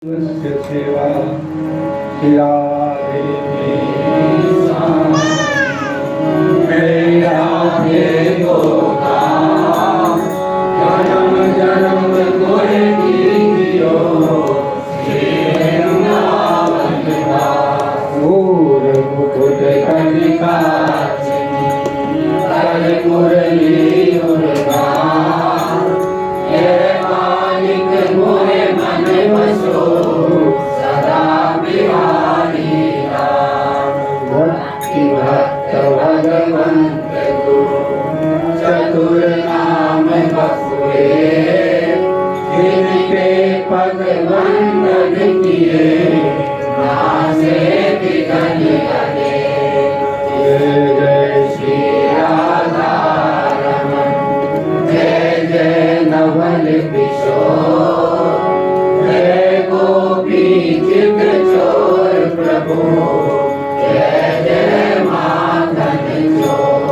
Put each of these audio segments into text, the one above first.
स्वस्य सेवा राधे राधे गोदा जन्म जन्म कोई कीजियो मोर मुकुट कनिका कर मुरली मुर्गा ये मालिक मोरे मन बसो सदा बिहारी भक्ति भक्त भगवंत चतुर नाम बसुए जिनके पग वंदन किए नासे बिघन लगे जय जय श्री राधा रमन जय जय नवल किशोर जय गोपी चित चोर प्रभु जय जय माधन चोर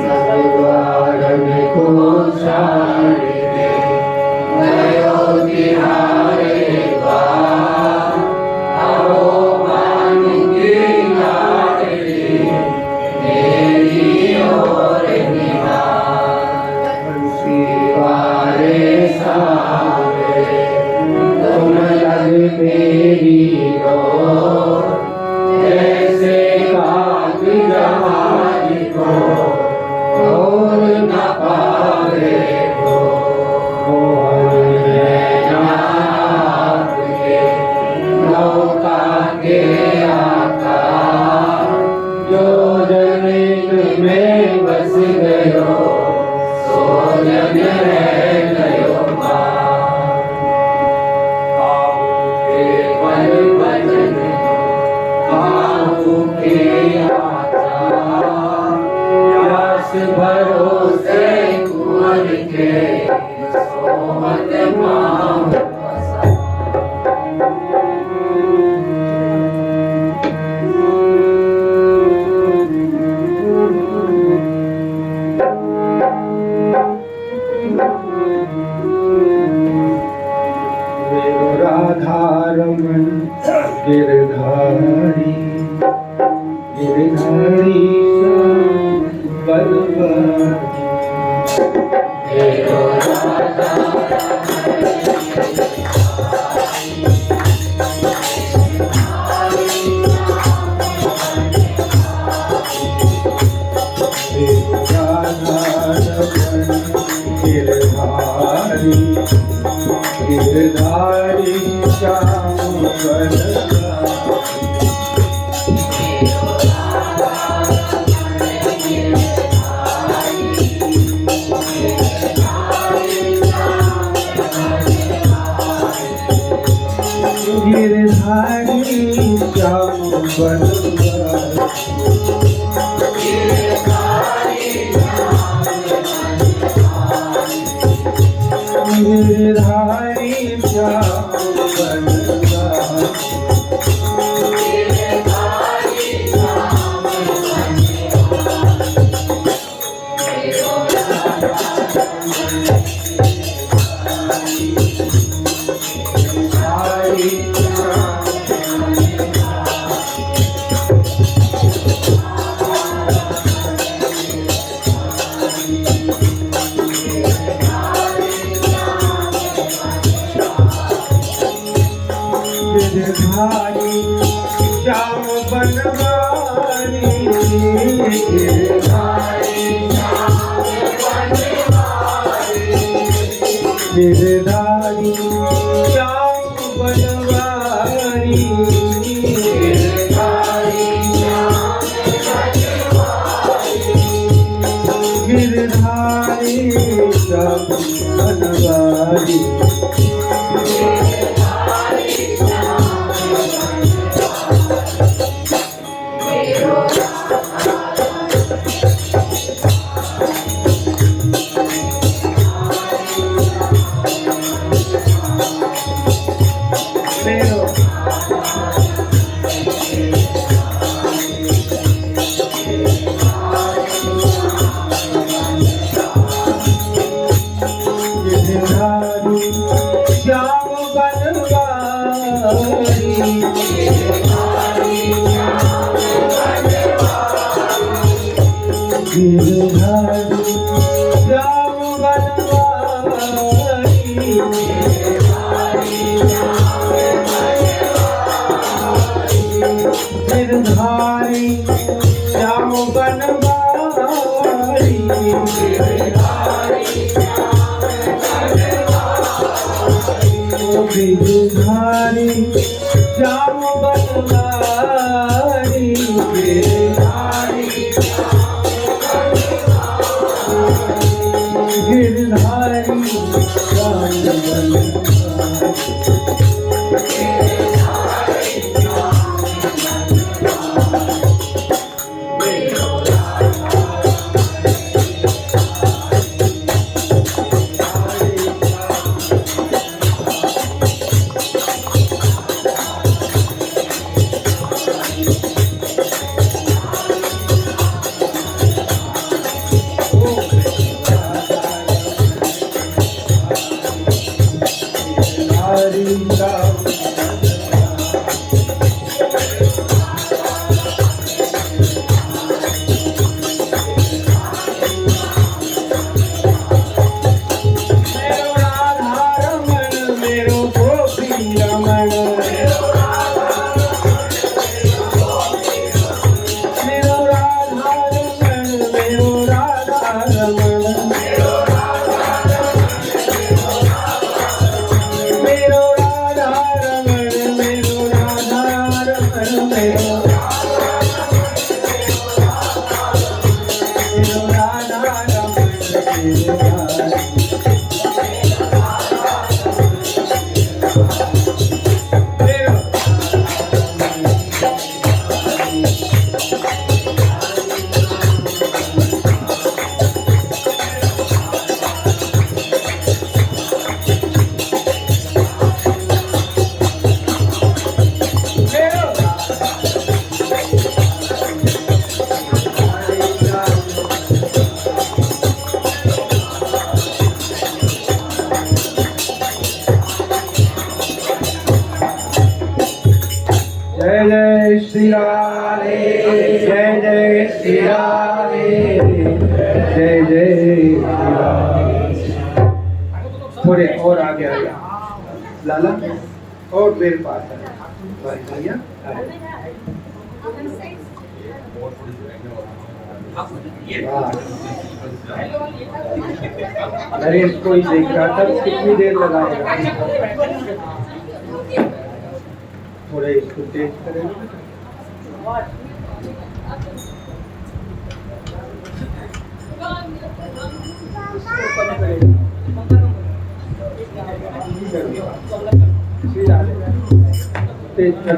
सद्वारन को सारे गयो तिहारे द्वार आओ मान की लाडली मेरी ओर निहार बंसी वारे सावे तुम लग मेरी ओर जैसे काग जहाज को और न पावे हो नौका के आकार जो जमीन में बस गयो सो जन रह गयो पल बचन काहू के आचार भरोसे कुंवर के सोमत माम राधारमन गिरधारी गिरधारी बलवारी गिरधारी गिरधारी श्याम बलवारी गिरधारी श्याम बलवारी गिरधारी श्याम गिरधारी श्याम बनवारी गिरधारी श्याम बनवारी गिरधारी श्याम बनवारी श्याम बनवारी गिरधारी श्याम बनवारी गिरधारी श्याम बनवारी गिरधारी श्याम बनवारी जय जय श्री राधे, जय जय श्री राधे, जय जय श्री राधे। थोड़े और आगे आ गया लाला, और मेरे पास है भैया। नरेश को ही देख रहा था, कितनी देर लगाएगा। थोड़े इसको तेज करेंगे। तेज कर।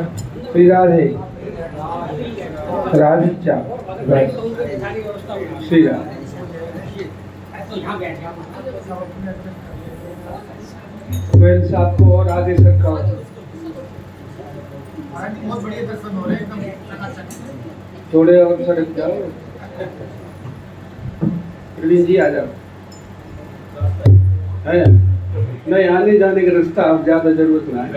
श्री राधे, राधिका, श्री राधे। गोयल साहब को और आगे सरकाओ। बहुत बढ़िया दर्शन हो रहे हैं, एकदम चकाचक। थोड़े और सड़क जाओ। प्रवीण जी आ जाओ। है नहीं, आने जाने का रास्ता अब ज्यादा जरूरत ना है।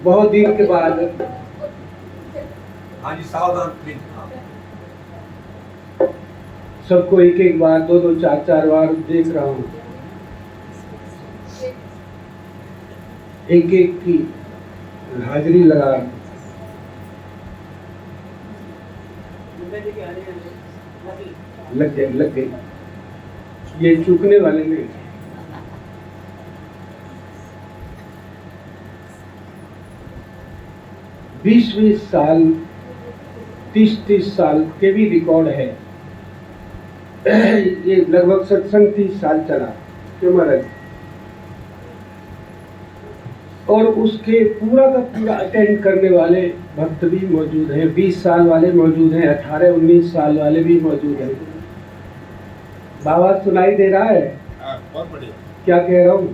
बहुत दिन के बाद। हाँ जी, सावधान प्लीज। सबको एक एक बार, दो दो, चार चार बार देख रहा हूँ। एक एक की हाजिरी लगा। लग गई। ये चूकने वाले नहीं। बीस साल, 30 साल के भी रिकॉर्ड है। ये लगभग सत्संग 30 साल चला क्यों महाराज, और उसके पूरा का पूरा अटेंड करने वाले भक्त भी मौजूद हैं। 20 साल वाले मौजूद हैं, 18-19 साल वाले भी मौजूद हैं। बाबा सुनाई दे रहा है? बहुत बढ़िया। क्या कह रहा हूँ?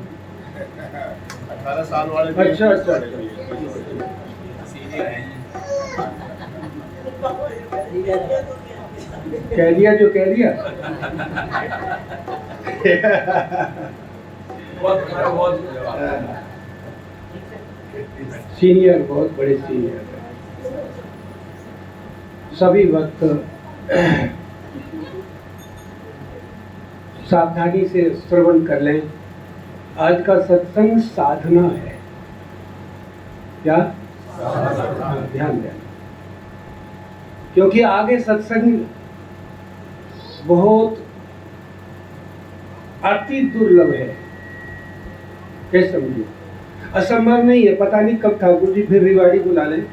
18 साल वाले। अच्छा। कह दिया जो कह दिया। सीनियर, बहुत बड़े सीनियर हैं। सभी वक्त सावधानी से श्रवण कर लें। आज का सत्संग साधना है। क्या? हाँ, ध्यान दें, क्योंकि आगे सत्संग बहुत अति दुर्लभ है। कैसे समझिए? असंभव नहीं है। पता नहीं कब ठाकुर जी फिर रिवाड़ी बुला लें,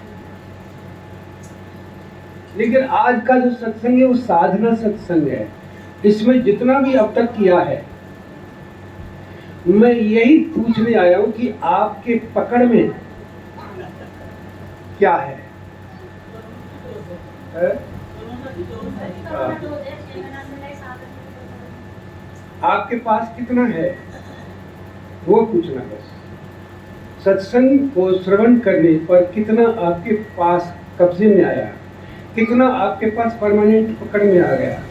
लेकिन आज का जो सत्संग है वो साधना सत्संग है। इसमें जितना भी अब तक किया है, मैं यही पूछने आया हूं कि आपके पकड़ में क्या है? आपके पास कितना है वो पूछना बस। सत्संग को श्रवण करने पर कितना आपके पास कब्जे में आया, कितना आपके पास परमानेंट पकड़ में आ गया,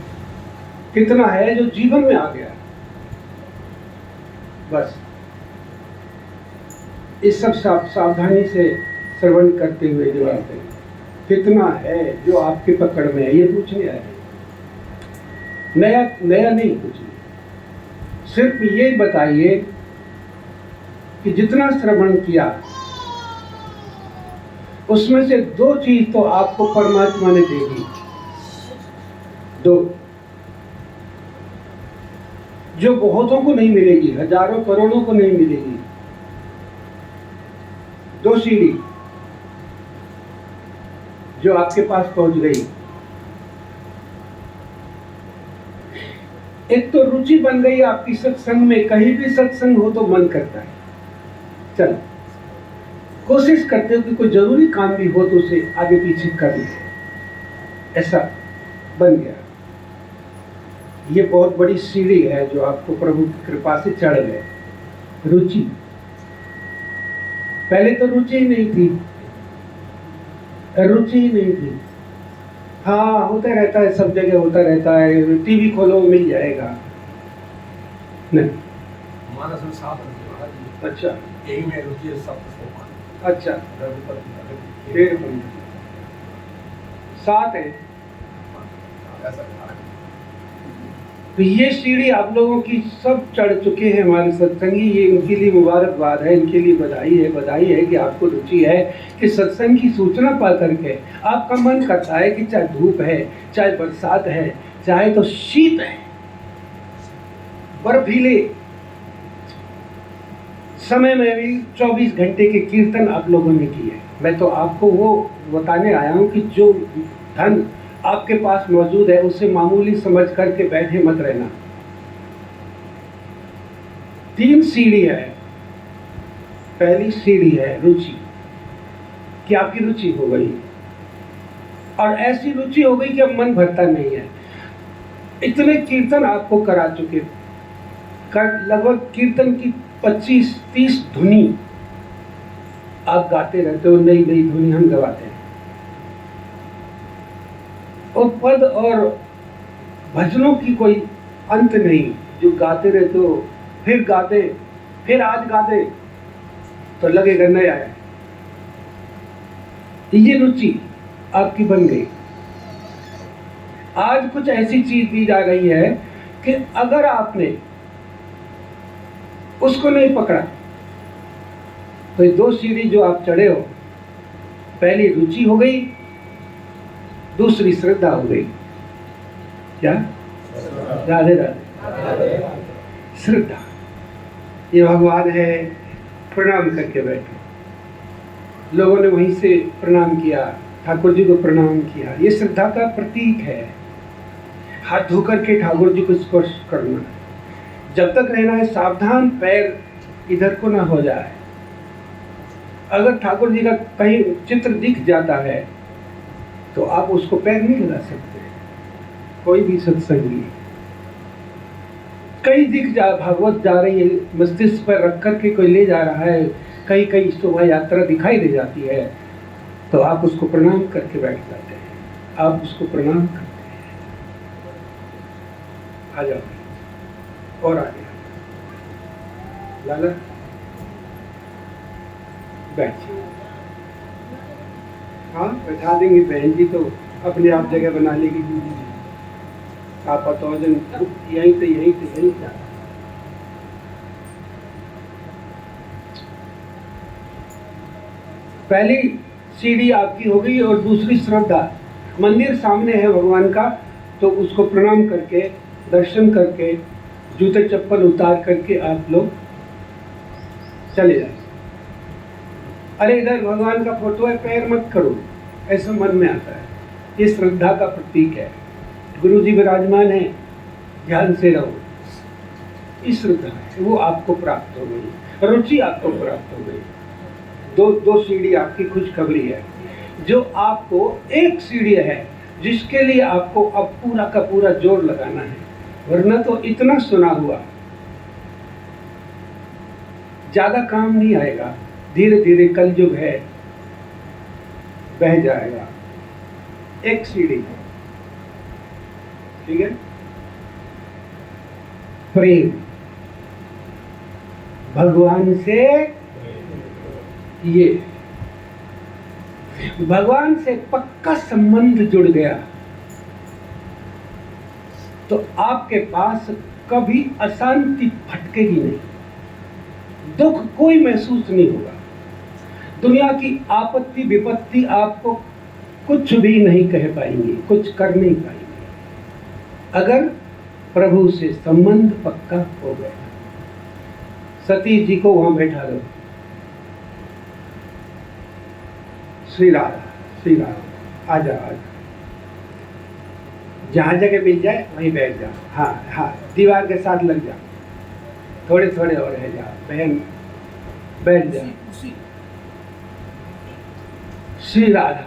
कितना है जो जीवन में आ गया। बस इस सब सावधानी से श्रवण करते हुए जवाब दें। कितना है जो आपके पकड़ में है, ये पूछने आए। नया नहीं पूछिए, सिर्फ ये बताइए कि जितना श्रवण किया उसमें से दो चीज तो आपको परमात्मा ने दे दी। दो जो बहुतों को नहीं मिलेगी, हजारों करोड़ों को नहीं मिलेगी। दो सीढ़ी जो आपके पास पहुंच गई। एक तो रुचि बन गई आपकी सत्संग में। कहीं भी सत्संग हो तो मन करता है, चल कोशिश करते हो कि कोई जरूरी काम भी हो तो उसे आगे पीछे कर ले। ऐसा बन गया। ये बहुत बड़ी सीढ़ी है जो आपको प्रभु की कृपा से चढ़ गए। रुचि, पहले तो रुचि ही नहीं थी, रुचि ही नहीं थी। हाँ, होता रहता है, सब जगह होता रहता है, टीवी खोलो मिल जाएगा। नहीं, हमारा संसार। अच्छा, यही में रुचि है सब। अच्छा, फिर 7 है। तो ये सीढ़ी आप लोगों की सब चढ़ चुके हैं हमारे सत्संगी। ये इनके लिए मुबारकबाद है, इनके लिए बधाई है कि आपको रुचि है कि सत्संग की सूचना पा करके आपका मन करता है कि चाहे धूप है, चाहे बरसात है, चाहे तो शीत है, बर्फीले समय में भी 24 घंटे के कीर्तन आप लोगों ने किए। मैं तो आपको वो बताने आया हूँ कि जो धन आपके पास मौजूद है उसे मामूली समझ करके बैठे मत रहना। 3 सीढ़ी है। पहली सीढ़ी है रुचि, कि आपकी रुचि हो गई, और ऐसी रुचि हो गई कि अब मन भरता नहीं है। इतने कीर्तन आपको करा चुके, लगभग कीर्तन की 25-30 धुनी आप गाते रहते हो। नई नई धुनी हम गवाते हैं, और पद और भजनों की कोई अंत नहीं, जो गाते रहते हो, फिर गाते, फिर आज गाते तो लगेगा नया है। ये रुचि आपकी बन गई। आज कुछ ऐसी चीज दी जा रही है कि अगर आपने उसको नहीं पकड़ा तो ये 2 सीढ़ी जो आप चढ़े हो, पहली रुचि हो गई, दूसरी श्रद्धा हो गई। क्या? राधे राधे। श्रद्धा, ये भगवान है, प्रणाम करके बैठो। लोगों ने वहीं से प्रणाम किया, ठाकुर जी को प्रणाम किया। ये श्रद्धा का प्रतीक है। हाथ धो करके ठाकुर जी को स्पर्श करना है। जब तक रहना है सावधान, पैर इधर को ना हो जाए। अगर ठाकुर जी का कहीं चित्र दिख जाता है तो आप उसको पैर नहीं लगा सकते। कोई भी सत्संगी कहीं दिख जा, भागवत जा रही है, मस्तिष्क पर रख करके कोई ले जा रहा है, कहीं कहीं शोभा यात्रा दिखाई दे जाती है, तो आप उसको प्रणाम करके बैठ जाते हैं। आप उसको प्रणाम करते हैं। आ जाओ और आगे लाला बैठिए। हाँ बैठा देंगे बहन जी, तो अपने आप जगह बना लेगी दीदी जी। आप बताओ जन यहीं से पहली सीढ़ी आपकी हो गई और दूसरी श्रद्धा। मंदिर सामने है भगवान का, तो उसको प्रणाम करके दर्शन करके जूते चप्पल उतार करके आप लोग चले जाए। अरे इधर भगवान का फोटो है, पैर मत करो, ऐसा मन में आता है। ये श्रद्धा का प्रतीक है। गुरु जी विराजमान है, ध्यान से रहो। इस श्रद्धा है वो आपको प्राप्त हो गई, रुचि आपको प्राप्त हो गई। दो सीढ़ी आपकी खुशखबरी है। जो आपको एक सीढ़ी है जिसके लिए आपको अब पूरा का पूरा जोर लगाना है, वरना तो इतना सुना हुआ ज्यादा काम नहीं आएगा। धीरे धीरे कलयुग है, बह जाएगा। एक सीढ़ी, ठीक है। प्रेम भगवान से, ये भगवान से पक्का संबंध जुड़ गया तो आपके पास कभी अशांति फटकेगी नहीं, दुख कोई महसूस नहीं होगा। दुनिया की आपत्ति विपत्ति आपको कुछ भी नहीं कह पाएंगे, कुछ कर नहीं पाएंगे, अगर प्रभु से संबंध पक्का हो गया। सती जी को वहां बैठा दो। श्री राधा आजा आजा, जहां जगह मिल जाए वहीं बैठ जाओ। हाँ हाँ, दीवार के साथ लग जाओ, थोड़े थोड़े और रह जाओ, बहन बैठ जाओ। श्री राधा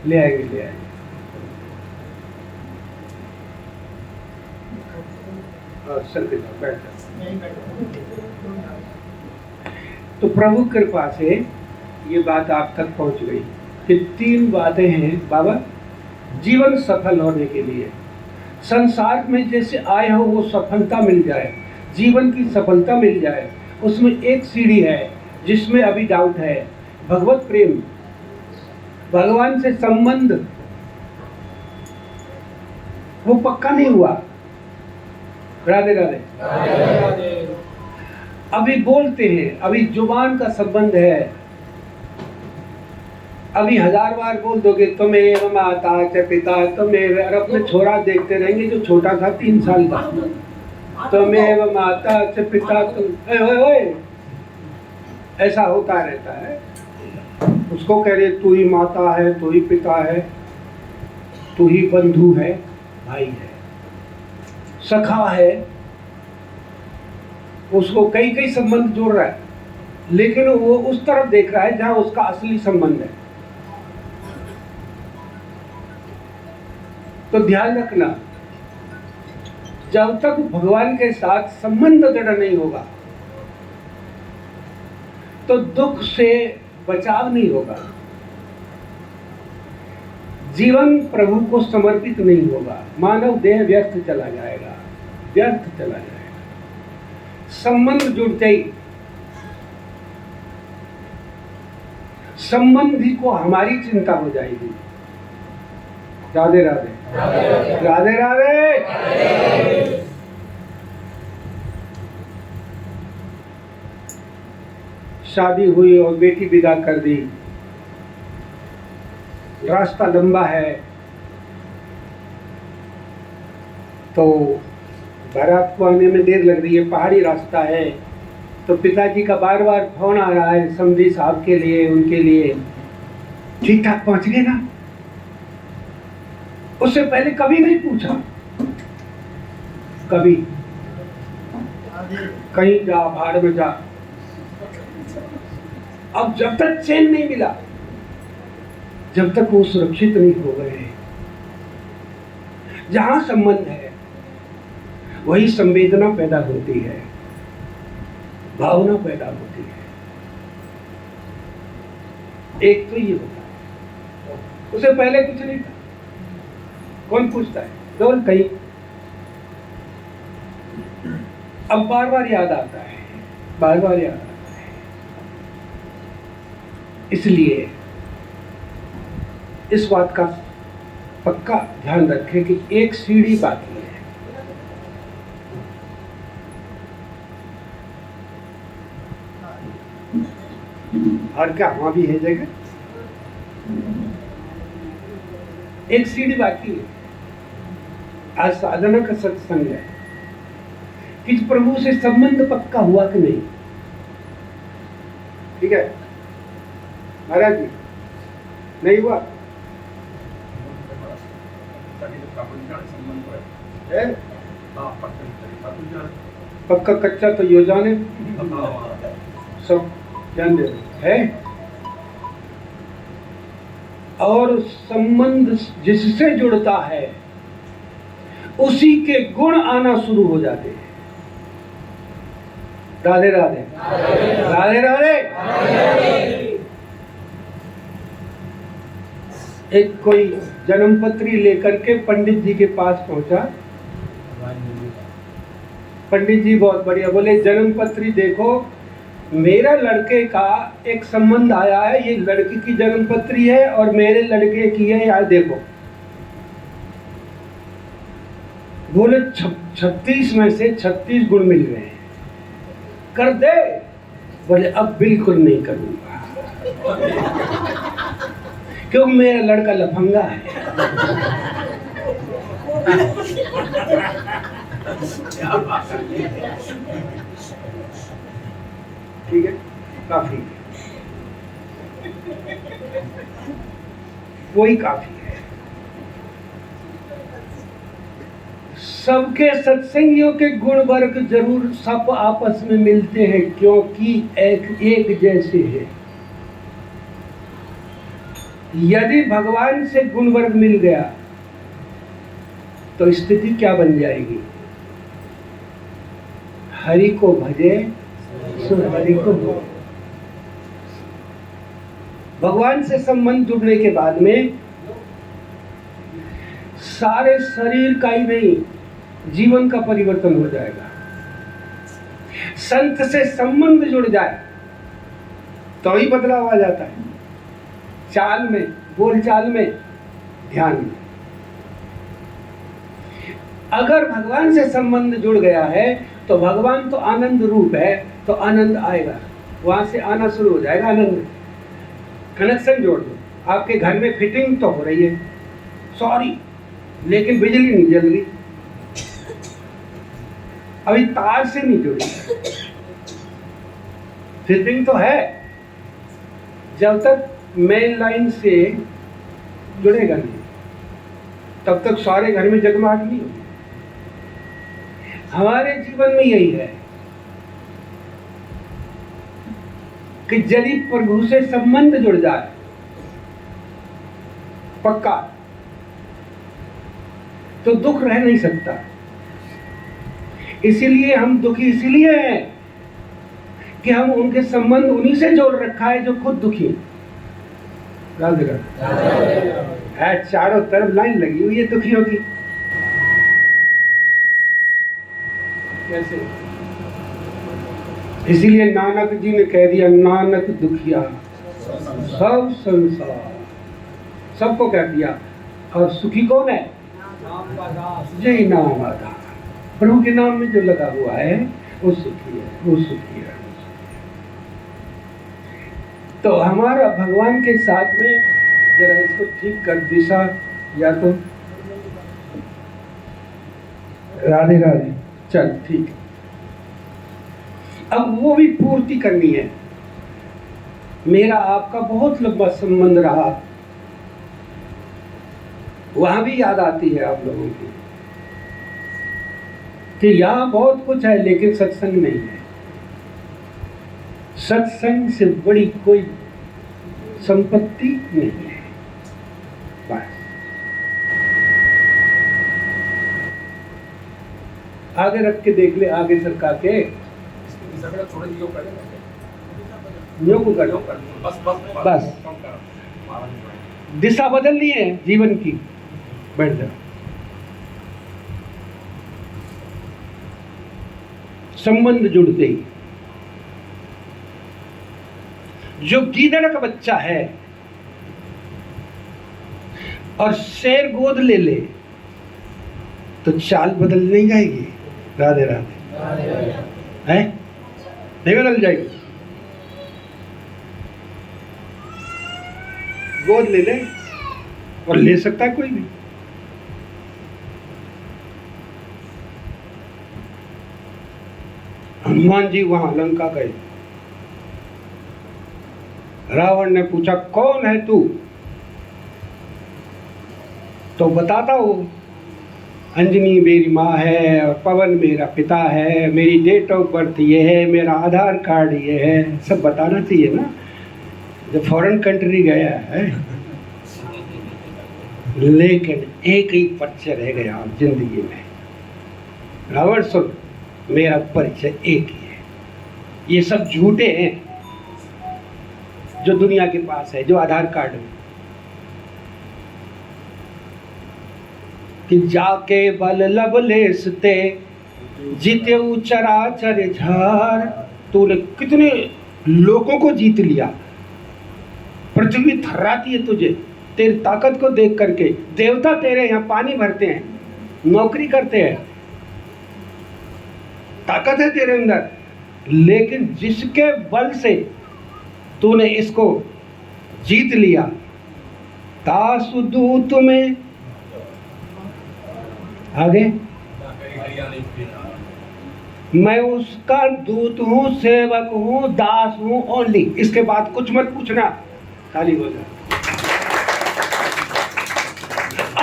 ले आएंगे। बैठ तो प्रभु कृपा से ये बात आप तक पहुंच गई कि 3 बातें हैं बाबा जीवन सफल होने के लिए। संसार में जैसे आए हो वो सफलता मिल जाए, जीवन की सफलता मिल जाए, उसमें एक सीढ़ी है जिसमें अभी डाउट है। भगवत प्रेम, भगवान से संबंध वो पक्का नहीं हुआ। राधे राधे। अभी बोलते हैं, अभी जुबान का संबंध है, अभी 1000 बार बोल दोगे तुम्हें माता च पिता तुम्हें, और अपने छोरा देखते रहेंगे जो छोटा था 3 साल का, तुम्हें माता च पिता तुम, ऐसा होता रहता है। उसको कह रहे तू ही माता है, तू ही पिता है, तू ही बंधु है, भाई है, सखा है। उसको कई संबंध जोड़ रहा है, लेकिन वो उस तरफ देख रहा है जहां उसका असली संबंध है। तो ध्यान रखना, जब तक भगवान के साथ संबंध दृढ़ नहीं होगा तो दुख से बचाव नहीं होगा, जीवन प्रभु को समर्पित नहीं होगा, मानव देह व्यर्थ चला जाएगा, व्यर्थ चला जाएगा। संबंध जुड़ते ही संबंधी को हमारी चिंता हो जाएगी। राधे राधे राधे राधे। शादी हुई और बेटी विदा कर दी, रास्ता लंबा है, तो बारात को आने में देर लग रही है, पहाड़ी रास्ता है, तो पिताजी का बार बार फोन आ रहा है समधी साहब के लिए, उनके लिए। ठीक ठाक पहुंच गए ना? उससे पहले कभी नहीं पूछा, कभी कहीं जा भाड़ में जा। अब जब तक चैन नहीं मिला, जब तक वो सुरक्षित नहीं हो गए, जहां संबंध है वही संवेदना पैदा होती है, भावना पैदा होती है। एक तो ये होता है, उसे पहले कुछ नहीं था। कौन पूछता है? केवल कहीं अब बार बार याद आता है, बार बार याद आता है। इसलिए इस बात का पक्का ध्यान रखें कि एक सीढ़ी बाकी है। और क्या वहां भी है जगह? एक सीढ़ी बाकी है। आज साधना का सत्संग है कि प्रभु से संबंध पक्का हुआ कि नहीं। ठीक है महाराज जी, नहीं हुआ है? पक्का कच्चा तो यो जाने, सब ध्यान दे है। और संबंध जिससे जुड़ता है उसी के गुण आना शुरू हो जाते हैं। राधे राधे राधे राधे। एक कोई जन्मपत्री लेकर के पंडित जी के पास पहुंचा। पंडित जी बहुत बढ़िया बोले, जन्मपत्री देखो, मेरा लड़के का एक संबंध आया है, ये लड़की की जन्मपत्री है और मेरे लड़के की है, यार देखो। बोले 36 में से 36 गुण मिल रहे हैं, कर दे। बोले अब बिल्कुल नहीं करूंगा क्योंकि मेरा लड़का लफंगा है। ठीक है, काफी है, वही काफी है। सबके सत्संगियों के गुण वर्ग जरूर सब आपस में मिलते हैं, क्योंकि एक जैसे है। यदि भगवान से गुण वर्ग मिल गया तो स्थिति क्या बन जाएगी? हरि को भजे सो हरि को भजे। भगवान से संबंध जुड़ने के बाद में सारे शरीर का ही नहीं, जीवन का परिवर्तन हो जाएगा। संत से संबंध जुड़ जाए तो ही बदलाव आ जाता है, चाल में, बोलचाल में, ध्यान में। अगर भगवान से संबंध जुड़ गया है तो भगवान तो आनंद रूप है, तो आनंद आएगा, वहां से आना शुरू हो जाएगा आनंद। कनेक्शन जोड़ दो। आपके घर में फिटिंग तो हो रही है, सॉरी, लेकिन बिजली नहीं जल रही, अभी तार से नहीं जुड़ी। फिटिंग तो है, जब तक मेन लाइन से जुड़ेगा नहीं तब तक सारे घर में जगमगाहट नहीं होगी। हमारे जीवन में यही है कि यदि प्रभु से संबंध जुड़ जाए पक्का, तो दुख रह नहीं सकता। इसीलिए हम दुखी इसलिए हैं कि हम उनके संबंध उन्हीं से जोड़ रखा है जो खुद दुखी है। चारों तरफ लाइन लगी हुई है दुखियों की। कैसे? इसीलिए नानक जी ने कह दिया, नानक दुखिया सब संसार, सबको कह दिया। और सुखी कौन है? जय नाम आधार। प्रभु के नाम में जो लगा हुआ है वो सुखी है, वो सुखी है। तो हमारा भगवान के साथ में जरा इसको ठीक कर, दिशा या तो राधे राधे, चल ठीक है। अब वो भी पूर्ति करनी है। मेरा आपका बहुत लंबा संबंध रहा, वहां भी याद आती है आप लोगों की कि यहाँ बहुत कुछ है लेकिन सत्संग नहीं है। सत्संग से बड़ी कोई संपत्ति नहीं है। बस आगे रख के देख ले, आगे सरका के इसकी दिशा में थोड़ा योग करेगा योग को कर योग कर बस बस बस। कम कर महाराज दिशा बदलनी है जीवन की, बैठ जाओ। संबंध जुड़ते ही जो गीदड़ का बच्चा है और शेर गोद ले ले तो चाल बदल नहीं जाएगी। राधे राधे है, नहीं बदल जाएगी। गोद ले ले, और ले सकता है कोई भी। हनुमान जी वहां लंका गए, रावण ने पूछा कौन है तू, तो बताता हूं अंजनी मेरी माँ है और पवन मेरा पिता है, मेरी डेट ऑफ बर्थ ये है, मेरा आधार कार्ड ये है, सब बताना चाहिए ना जब फॉरेन कंट्री गया है। लेकिन एक ही परिचय रह गया जिंदगी में, रावण सुन मेरा परिचय एक ही है, ये सब झूठे हैं जो दुनिया के पास है, जो आधार कार्ड है। कि जाके बल लबलेसते जीते चराचर झार, तूने कितने लोगों को जीत लिया, पृथ्वी थर्राती है तुझे तेरी ताकत को देख करके। देवता तेरे यहाँ पानी भरते हैं, नौकरी करते हैं, ताकत है तेरे अंदर, लेकिन जिसके बल से तूने इसको जीत लिया, तासु दूत में आगे मैं उसका दूत हूं, सेवक हूं, दास हूं ओनली। इसके बाद कुछ मत पूछना, खाली हो जा।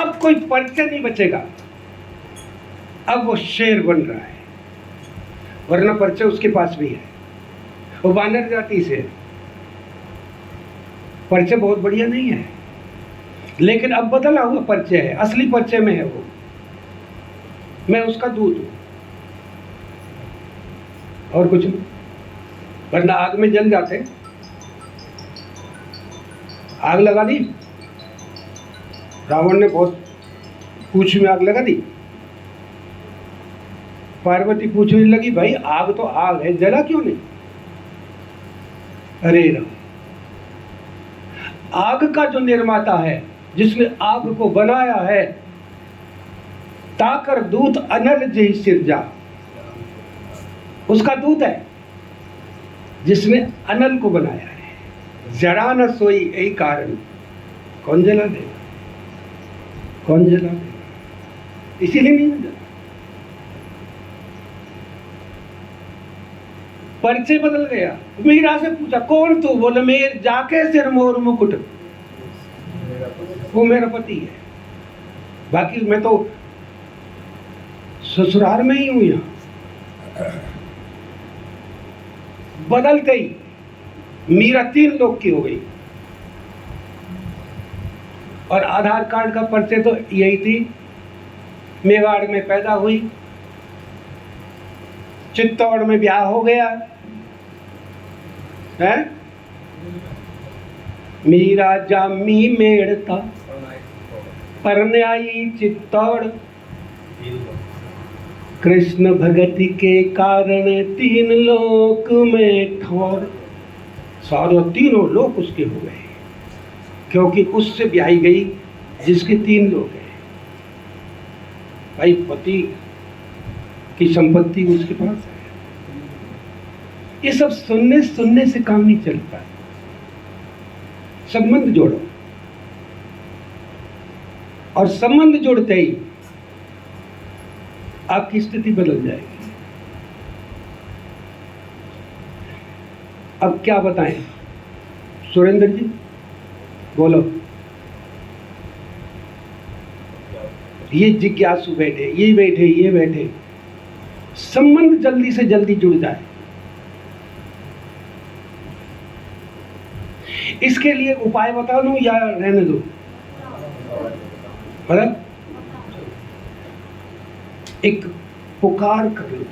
अब कोई परिचय नहीं बचेगा, अब वो शेर बन रहा है, वरना परिचय उसके पास भी है। वो वानर जाति से परिचय बहुत बढ़िया नहीं है, लेकिन अब बदला हुआ परिचय है, असली परिचय में है वो, मैं उसका दूत हूं और कुछ नहीं। वरना आग में जल जाते, आग लगा दी, रावण ने बहुत पूंछ में आग लगा दी, पार्वती पूछने लगी भाई आग तो आग है, जला क्यों नहीं? अरे राम, आग का जो निर्माता है, जिसने आग को बनाया है, ताकर दूत अनल जय सिरजा, उसका दूत है जिसने अनल को बनाया है। जरा न सोई यही कारण, कौन जला देगा, कौन जला देगा, इसीलिए नहीं जला। परिचय बदल गया। मीरा से पूछा कौन तू, बोले मेरे जाके सिर मोर मुकुट, वो मेरा पति है, बाकी मैं तो ससुराल में ही हूं। यहां बदल गई, मीरा 3 लोग की हो गई, और आधार कार्ड का परिचय तो यही थी, मेवाड़ में पैदा हुई, चित्तौड़ में ब्याह हो गया है। मीरा जामी मेड़ता परने आई चित्तौड़, कृष्ण भगति के कारण 3 लोक में ठौर। सारे 3 लोक उसके हो गए, क्योंकि उससे ब्याही गई जिसके 3 लोग हैं। भाई पति की संपत्ति उसके पास है। ये सब सुनने सुनने से काम नहीं चलता, संबंध जोड़ो, और संबंध जोड़ते ही आपकी स्थिति बदल जाएगी। अब क्या बताएं सुरेंद्र जी, बोलो। ये जिज्ञासु बैठे, ये बैठे, ये बैठे, संबंध जल्दी से जल्दी जुड़ जाए, इसके लिए उपाय बता दूं या रहने दो? मतलब एक पुकार कर लो।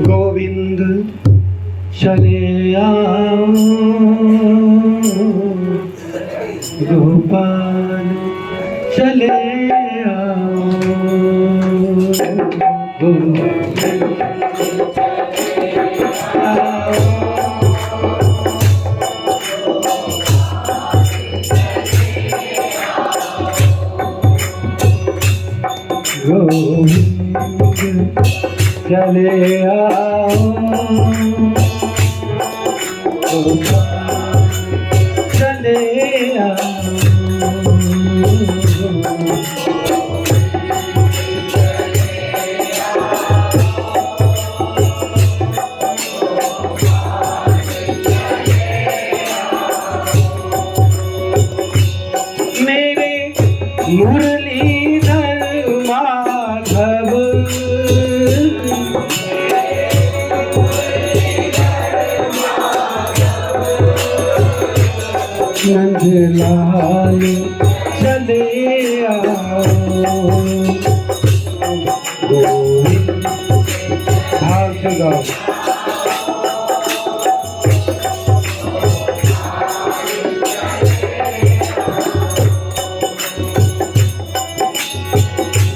गोविंद चले आओ, गोपाल चले आओ, गोविंद चले आओ, चले आओ। मेरे मुरलीधर माधव नंदलाल चले आओ, गोविंद भाव से गाओ।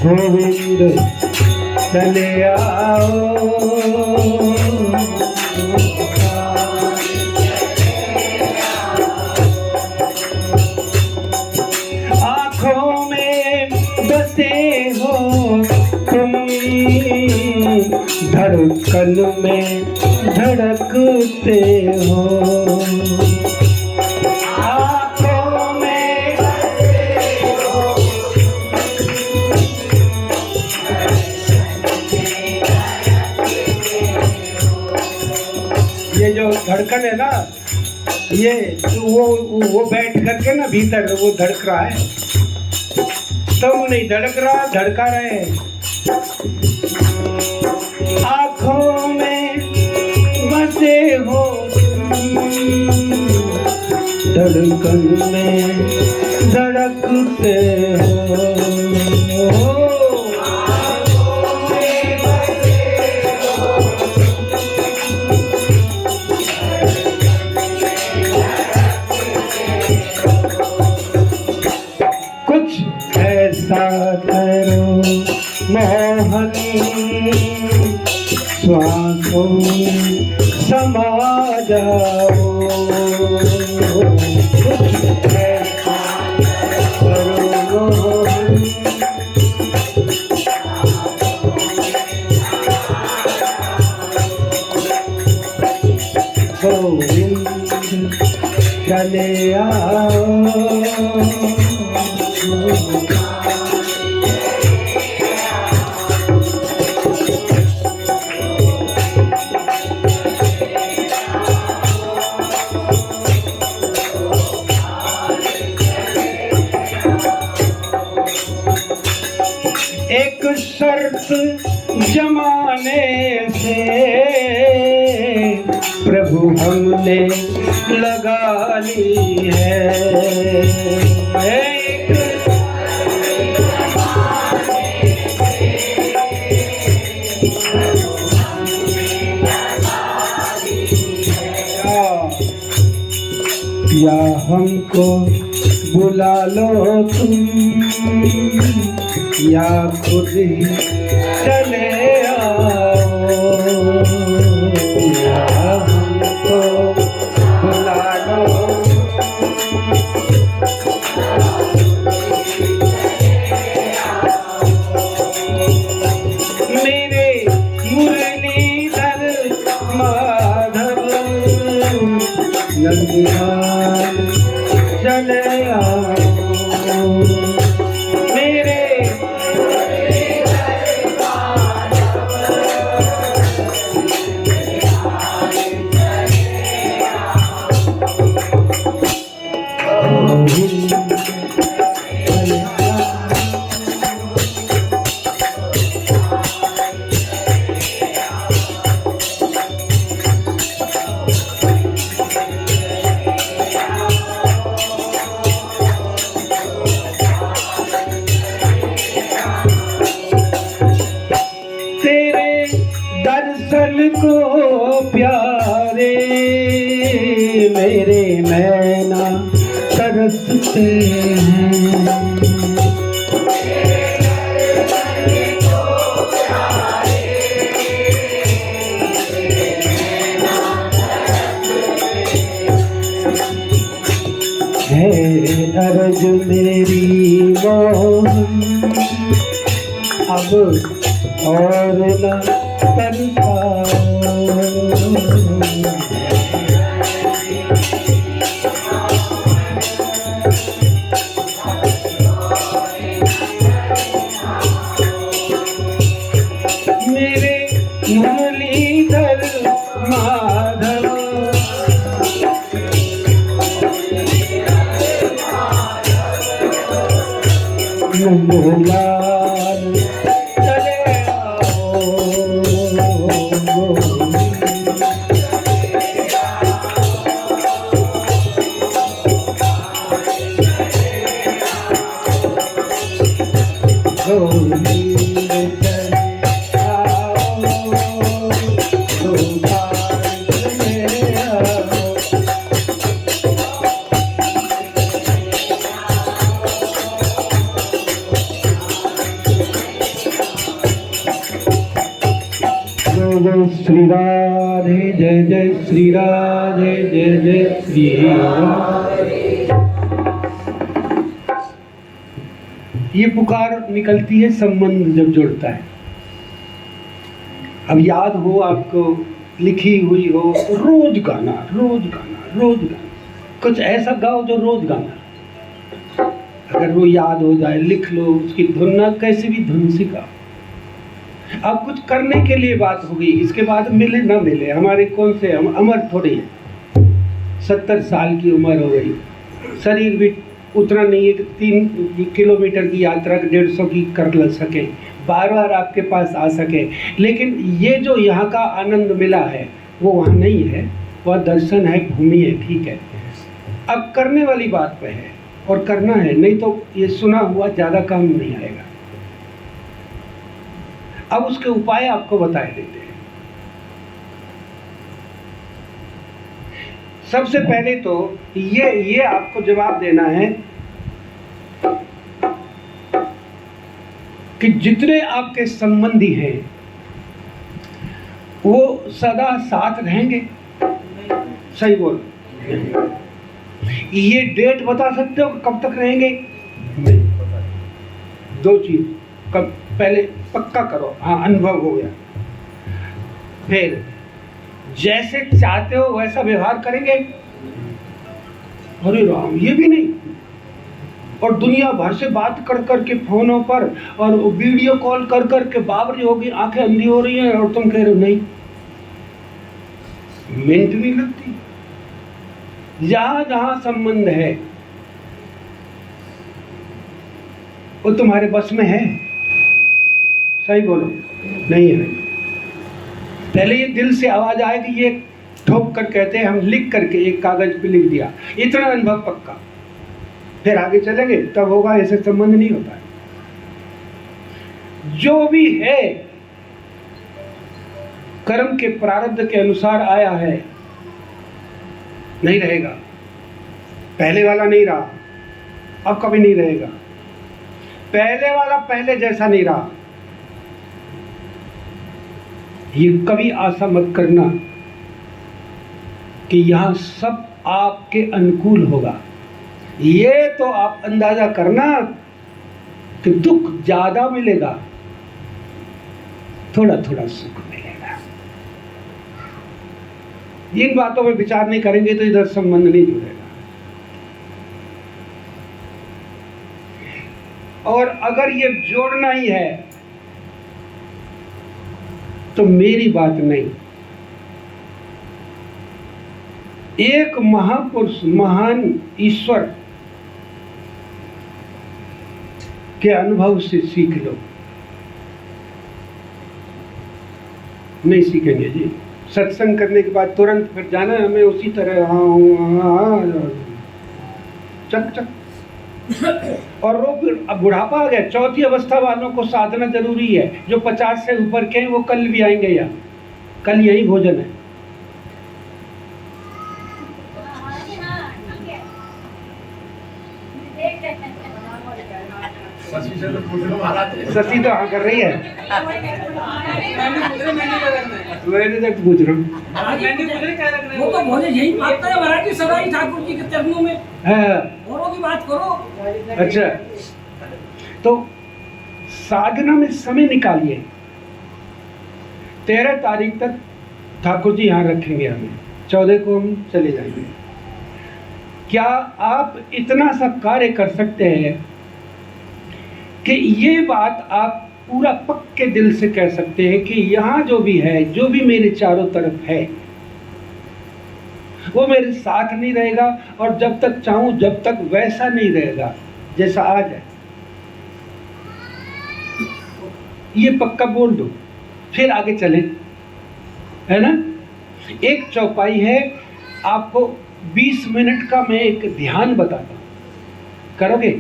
गोविंद चले आओ, आँखों में बसे हो तुम, धड़कन में धड़कते हो। आँखों में ये जो धड़कन है ना, ये वो बैठ करके ना भीतर वो धड़क रहा है, तुम नहीं धड़क रहा, धड़का रहे हैं। आँखों में बसे हो धड़कन में धड़कते हो। कुछ ऐसा करो मोहन, श्वासों समा जाओ। कुछ ऐसा करो मोहन, गोविंद चले आओ। एक शर्त जमाने से प्रभु हमने लगा ली है। या हमको बुला लो तुम, या खुद ही चले आओ। या हमको बुला लो, मेरे मुरलीधर माधव नंदलाल चले आओ। मेरे करते हैं। है अर्ज मेरी मोहन अब और न तरसाओ। मेरे मुरलीधर माधव नंदलाल चले आओ। गोविंद चले आओ, गोपाल चले आओ। जय श्री राधे, जय जय श्री राधे, जय जय श्री राधे। ये पुकार निकलती है संबंध जब जुड़ता है। अब याद हो आपको, लिखी हुई हो, रोज गाना, रोज गाना, रोज गाना। कुछ ऐसा गाओ जो रोज गाना। अगर वो याद हो जाए, लिख लो उसकी धुन, ना कैसी भी धुन से गाओ। अब कुछ करने के लिए बात हो गई, इसके बाद मिले ना मिले, हमारे कौन से, हम अमर थोड़ी है। 70 साल की उम्र हो गई, शरीर भी उतना नहीं है कि 3 किलोमीटर की यात्रा 150 की कर ल सके, बार बार आपके पास आ सके। लेकिन ये जो यहाँ का आनंद मिला है वो वहाँ नहीं है, वह दर्शन है, भूमि है, ठीक है। अब करने वाली बात पे है और करना है, नहीं तो ये सुना हुआ ज़्यादा काम नहीं आएगा। अब उसके उपाय आपको बताए देते हैं। सबसे पहले तो ये आपको जवाब देना है कि जितने आपके संबंधी हैं वो सदा साथ रहेंगे। सही बोल। ये डेट बता सकते हो कब तक रहेंगे? दो चीज, कब पहले पक्का करो, हाँ अनुभव हो गया। फिर जैसे चाहते हो वैसा व्यवहार करेंगे। अरे राम, ये भी नहीं। और दुनिया भर से बात कर कर के फोनों पर और वीडियो कॉल कर कर के बाबरी होगी, आंखें अंधी हो रही हैं और तुम कह रहे हो नहीं, मिनट नहीं लगती। जहां जहां संबंध है वो तुम्हारे बस में है। सही बोलो, नहीं है। पहले ये दिल से आवाज आएगी, ये ठोक कर कहते हैं, हम लिख करके एक कागज पे लिख दिया, इतना अनुभव पक्का। फिर आगे चलेंगे तब होगा, ऐसे संबंध नहीं होता है। जो भी है कर्म के प्रारब्ध के अनुसार आया है, नहीं रहेगा। पहले वाला नहीं रहा, अब कभी नहीं रहेगा। पहले वाला पहले जैसा नहीं रहा। ये कभी आशा मत करना कि यहां सब आपके अनुकूल होगा। ये तो आप अंदाजा करना कि दुख ज्यादा मिलेगा, थोड़ा थोड़ा सुख मिलेगा। इन बातों में विचार नहीं करेंगे तो इधर संबंध नहीं जुड़ेगा। और अगर ये जोड़ना ही है तो मेरी बात नहीं, एक महापुरुष, महान ईश्वर के अनुभव से सीख लो। नहीं सीखेंगे जी। सत्संग करने के बाद तुरंत फिर जाना है हमें उसी तरह, हाँ चक चक। और वो फिर अब बुढ़ापा आ गया, चौथी अवस्था वालों को साधना जरूरी है। जो 50 से ऊपर के हैं वो कल भी आएंगे, या कल यही भोजन है। शशि तो हाँ कर रही है, मैंने जब पूछ रहा हूँ। वो तो मुझे यही बात है वैरायटी सदाई ठाकुर जी के चरणों में, हाँ, औरों की बात करो। अच्छा, तो साधना में समय निकालिए। 13 तारीख तक ठाकुर जी यहाँ रखेंगे हमें, 14 को हम चले जाएंगे। क्या आप इतना सा कार्य कर सकते हैं कि ये बात आप पूरा पक्के दिल से कह सकते हैं कि यहाँ जो भी है, जो भी मेरे चारों तरफ है, वो मेरे साथ नहीं रहेगा, और जब तक चाहूं जब तक वैसा नहीं रहेगा जैसा आज है। ये पक्का बोल दो, फिर आगे चले, है ना। एक चौपाई है, आपको 20 मिनट का मैं एक ध्यान बताता हूं, करोगे?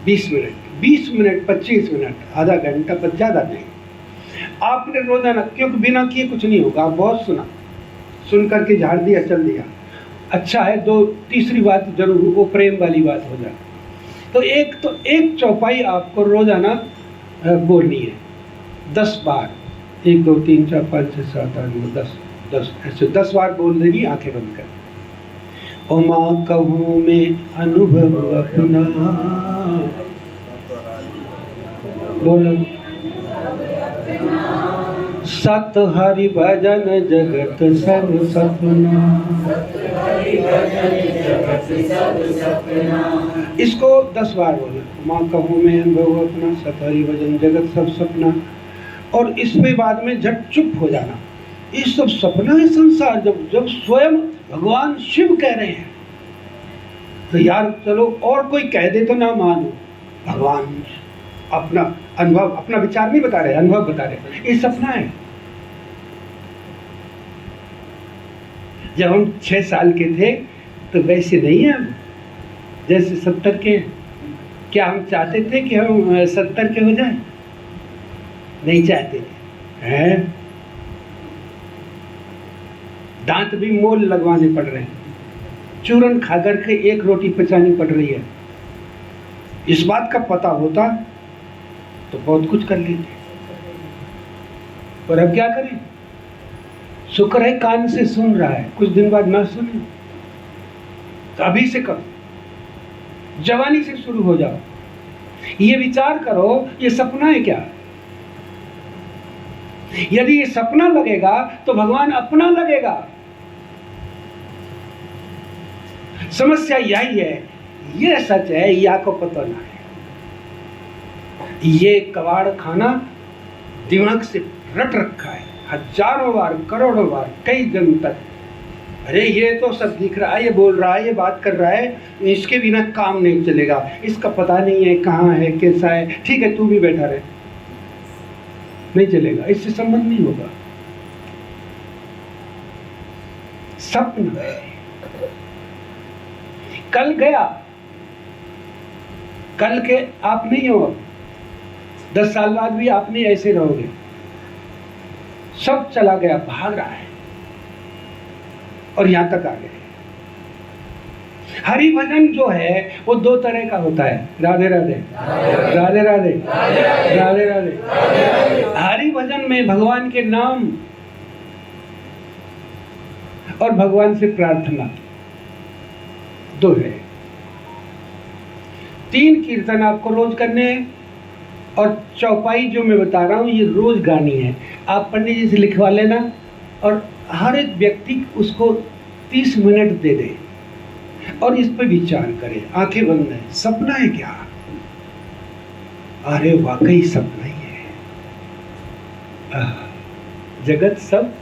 20 मिनट, 20 मिनट, 25 मिनट, आधा घंटा, पर ज़्यादा नहीं। आपने रोजाना, क्योंकि बिना किए कुछ नहीं होगा। आप बहुत सुन करके झाड़ दिया, चल दिया, अच्छा है। दो तीसरी बात जरूर, वो प्रेम वाली बात हो जाए। तो एक चौपाई आपको रोजाना बोलनी है 10 बार। 1 2 3 4 5 6 7 8 9 10 ऐसे 10 बार बोल देगी, आंखें बंद कर। ओ माँ कहूँ में अनुभव अपना, बोलो। सत हरि भजन जगत सब सपना। इसको 10 बार बोलो। माँ कहूँ में अनुभव अपना, सत हरि भजन जगत सब सपना। और इसमें बाद में झट चुप हो जाना। ये सब सपना है संसार। जब स्वयं भगवान शिव कह रहे हैं तो यार चलो, और कोई कह दे तो ना मानो। भगवान अपना अनुभव, अपना विचार नहीं बता रहे, अनुभव बता रहे। ये सपना है। जब हम 6 साल के थे तो वैसे नहीं है हम, जैसे 70 के। क्या हम चाहते थे कि हम 70 के हो जाए? नहीं चाहते थे, हैं? दांत भी मोल लगवाने पड़ रहे हैं, चूरन खा करके 1 रोटी पचानी पड़ रही है। इस बात का पता होता तो बहुत कुछ कर लेते, पर अब क्या करें? शुक्र है कान से सुन रहा है, कुछ दिन बाद ना सुने तो अभी से करो, जवानी से शुरू हो जाओ। ये विचार करो, ये सपना है क्या? यदि ये सपना लगेगा तो भगवान अपना लगेगा। समस्या यही है, ये सच है, या को पता ना है। ये कबाड़ खाना दिमाग से रट रखा है, हजारों बार, करोड़ों बार, कई दिन तक। अरे ये तो सब दिख रहा है, ये बोल रहा है, ये बात कर रहा है, इसके बिना काम नहीं चलेगा, इसका पता नहीं है कहाँ है, कैसा है। ठीक है, तू भी बैठा रहे, नहीं चलेगा, इससे संबंध नहीं होगा। सपना कल गया, कल के आप नहीं हो। 10 साल बाद भी आप नहीं ऐसे रहोगे। सब चला गया, भाग रहा है, और यहां तक आ गए। हरि भजन जो है वो 2 तरह का होता है। राधे राधे, राधे राधे, राधे राधे। हरि भजन में भगवान के नाम और भगवान से प्रार्थना 2 है। 3 कीर्तन आपको रोज करने हैं, और चौपाई जो मैं बता रहा हूं ये रोज गानी है। आप पंडित जी से लिखवा लेना, और हर एक व्यक्ति उसको 30 मिनट दे दे और इस पर विचार करे। आंखें बंद है, सपना है क्या? अरे वाकई सपना ही है। जगत सब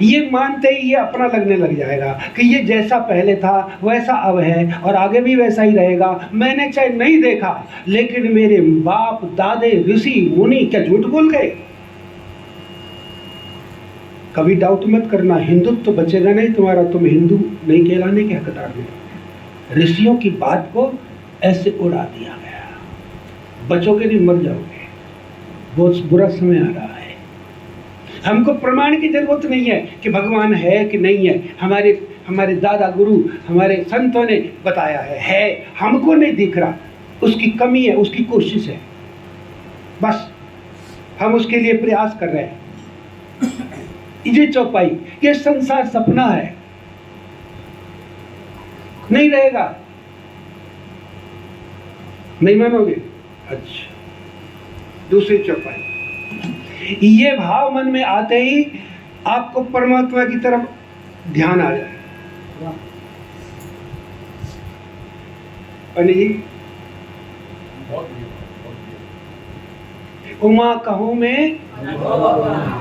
ये मानते ही ये अपना लगने लग जाएगा कि ये जैसा पहले था वैसा अब है, और आगे भी वैसा ही रहेगा। मैंने चाहे नहीं देखा, लेकिन मेरे बाप दादे ऋषि मुनि क्या झूठ बोल गए? कभी डाउट मत करना, हिंदुत्व तो बचेगा नहीं तुम्हारा, तुम हिंदू नहीं कहलाने के हकदार हो। ऋषियों की बात को ऐसे उड़ा दिया गया, बचोगे नहीं, मर जाओगे। बहुत बुरा समय आ रहा है। हमको प्रमाण की जरूरत नहीं है कि भगवान है कि नहीं है। हमारे दादा गुरु हमारे संतों ने बताया है, हमको नहीं दिख रहा, उसकी कमी है, उसकी कोशिश है, बस हम उसके लिए प्रयास कर रहे हैं। ये चौपाई, ये संसार सपना है, नहीं रहेगा, नहीं मानोगे? अच्छा, दूसरी चौपाई, ये भाव मन में आते ही आपको परमात्मा की तरफ ध्यान आ जाए। जी, उमा कहूं में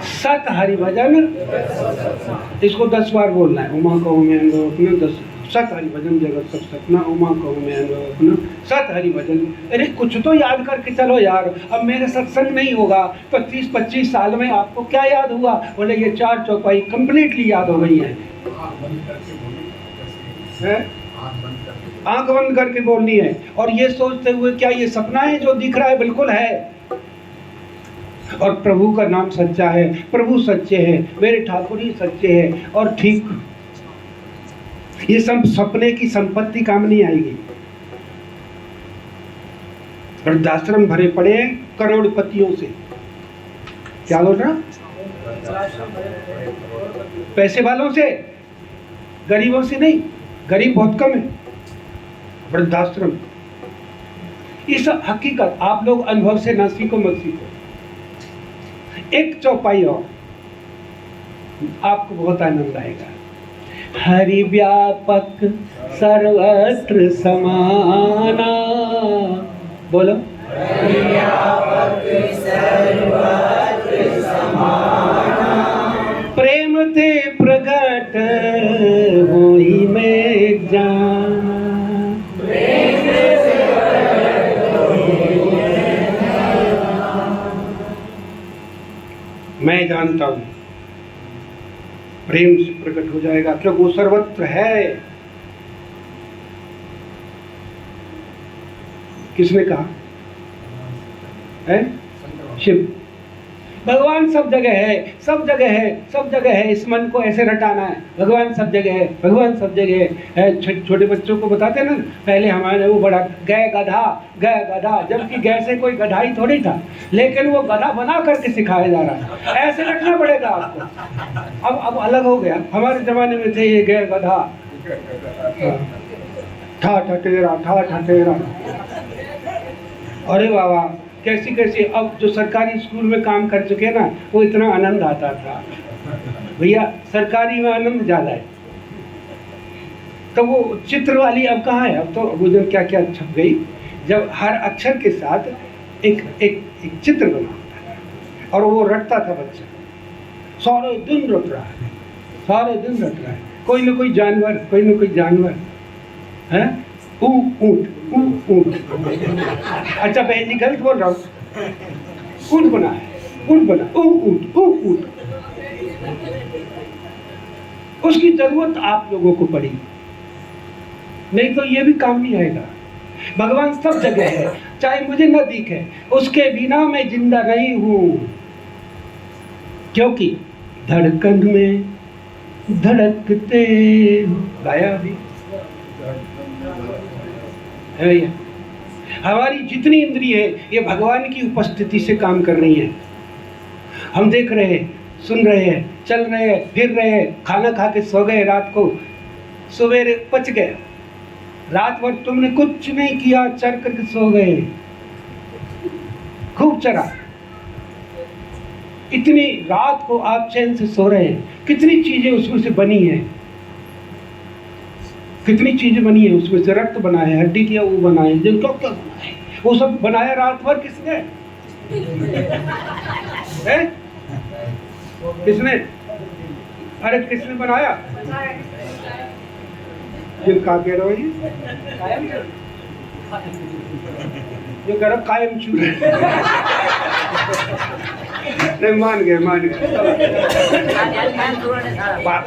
सत हरि भजन, इसको 10 बार बोलना है। उमा कहूं में अनुभव अपना 10 सत हरि भजन जगत सब सपना, उमा कहूं में अनुभव अपना सत हरि भजन। अरे कुछ तो याद करके चलो यार, अब मेरे सत्संग नहीं होगा तो 30-25 साल में आपको क्या याद हुआ? बोले ये 4 चौपाई कंप्लीटली याद हो गई है। आंख बंद करके बोलनी है, और ये सोचते हुए क्या ये सपना है जो दिख रहा है? बिल्कुल है। और प्रभु का नाम सच्चा है, प्रभु सच्चे हैं, मेरे ठाकुर ही सच्चे हैं, और ठीक ये सब सपने की संपत्ति काम नहीं आएगी। वृद्धाश्रम भरे पड़े हैं करोड़पतियों से। क्या बोल रहा? पैसे वालों से, गरीबों से नहीं, गरीब बहुत कम है। वृद्धाश्रम, इस हकीकत आप लोग अनुभव से ना सीखो मत सीखो। एक चौपाई और आपको बहुत आनंद आएगा। हरि व्यापक सर्वत्र समाना, बोलो। हरि व्यापक सर्वत्र समाना, प्रेम ते प्रगट होई में जाना। मैं जानता हूं प्रेम से प्रकट हो जाएगा, क्योंकि वो सर्वत्र है। किसने कहा है? शिव। भगवान सब जगह है, सब जगह है, सब जगह है। इस मन को ऐसे रटाना है, भगवान सब जगह है, भगवान सब जगह है। छोटे बच्चों को बताते ना, पहले हमारे वो बड़ा गए गधा, गए गधा, जबकि गए से कोई गधा ही थोड़ी था, लेकिन वो गधा बना करके सिखाया जा रहा है। ऐसे रखना पड़ेगा आपको। अब अलग हो गया, हमारे जमाने में थे ये गए गधा, ठा ठटेरा, ठा ठटेरा। अरे बाबा, कैसी कैसी। अब जो सरकारी स्कूल में काम कर चुके ना, वो इतना आनंद आता था भैया, सरकारी में आनंद ज्यादा है। तो वो चित्र वाली अब कहाँ है? अब तो मुझे क्या क्या छप गई, जब हर अक्षर के साथ एक एक एक चित्र बना होता है, और वो रटता था बच्चा, सारे दिन रट रहा है, सारे दिन रट रहा है। कोई ना कोई जानवर, कोई ना कोई जानवर है। ऊंट, ऊंट। अच्छा बहन जी, गलत बोल रहा हूँ। ऊंट बना है, ऊंट बना, ऊंट। उसकी जरूरत आप लोगों को पड़ी, नहीं तो ये भी काम नहीं आएगा। भगवान सब जगह है, चाहे मुझे न दिखे, उसके बिना मैं जिंदा नहीं हूं, क्योंकि धड़कन में धड़कते गाया भी है भैया। हमारी जितनी इंद्रिय है, ये भगवान की उपस्थिति से काम कर रही है। हम देख रहे हैं, सुन रहे हैं, चल रहे हैं, फिर रहे हैं, खाना खा के सो गए, रात को सवेरे पच गए। रात भर तुमने कुछ नहीं किया, चर करके सो गए, खूब चरा। इतनी रात को आप चैन से सो रहे हैं, कितनी चीजें उसमें से बनी है, कितनी चीजें बनी है उसमें से। रक्त बना है, हड्डी किया वो बना है, जो क्या क्या बना है, वो सब बनाया रात भर किसने है? किसने? अरे किसने बनाया? ये क्या कह रहे हो? ये कह रहा कायम चूल्हे। नहीं, मान गए।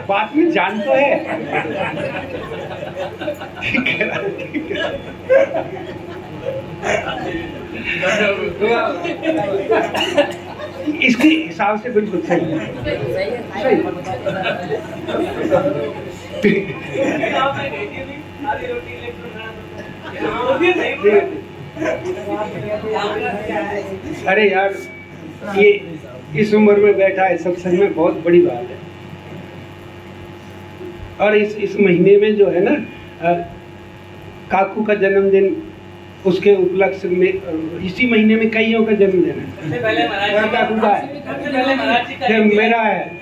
बात में जान तो है। ठीक है। इसके हिसाब से बिल्कुल सही है। अरे यार, ये इस उम्र में बैठा है सत्संग में, बहुत बड़ी बात है। और इस महीने में जो है ना, काकू का जन्मदिन, उसके उपलक्ष्य में इसी महीने में कईयों का जन्मदिन है। काकू का है, फिर मेरा है,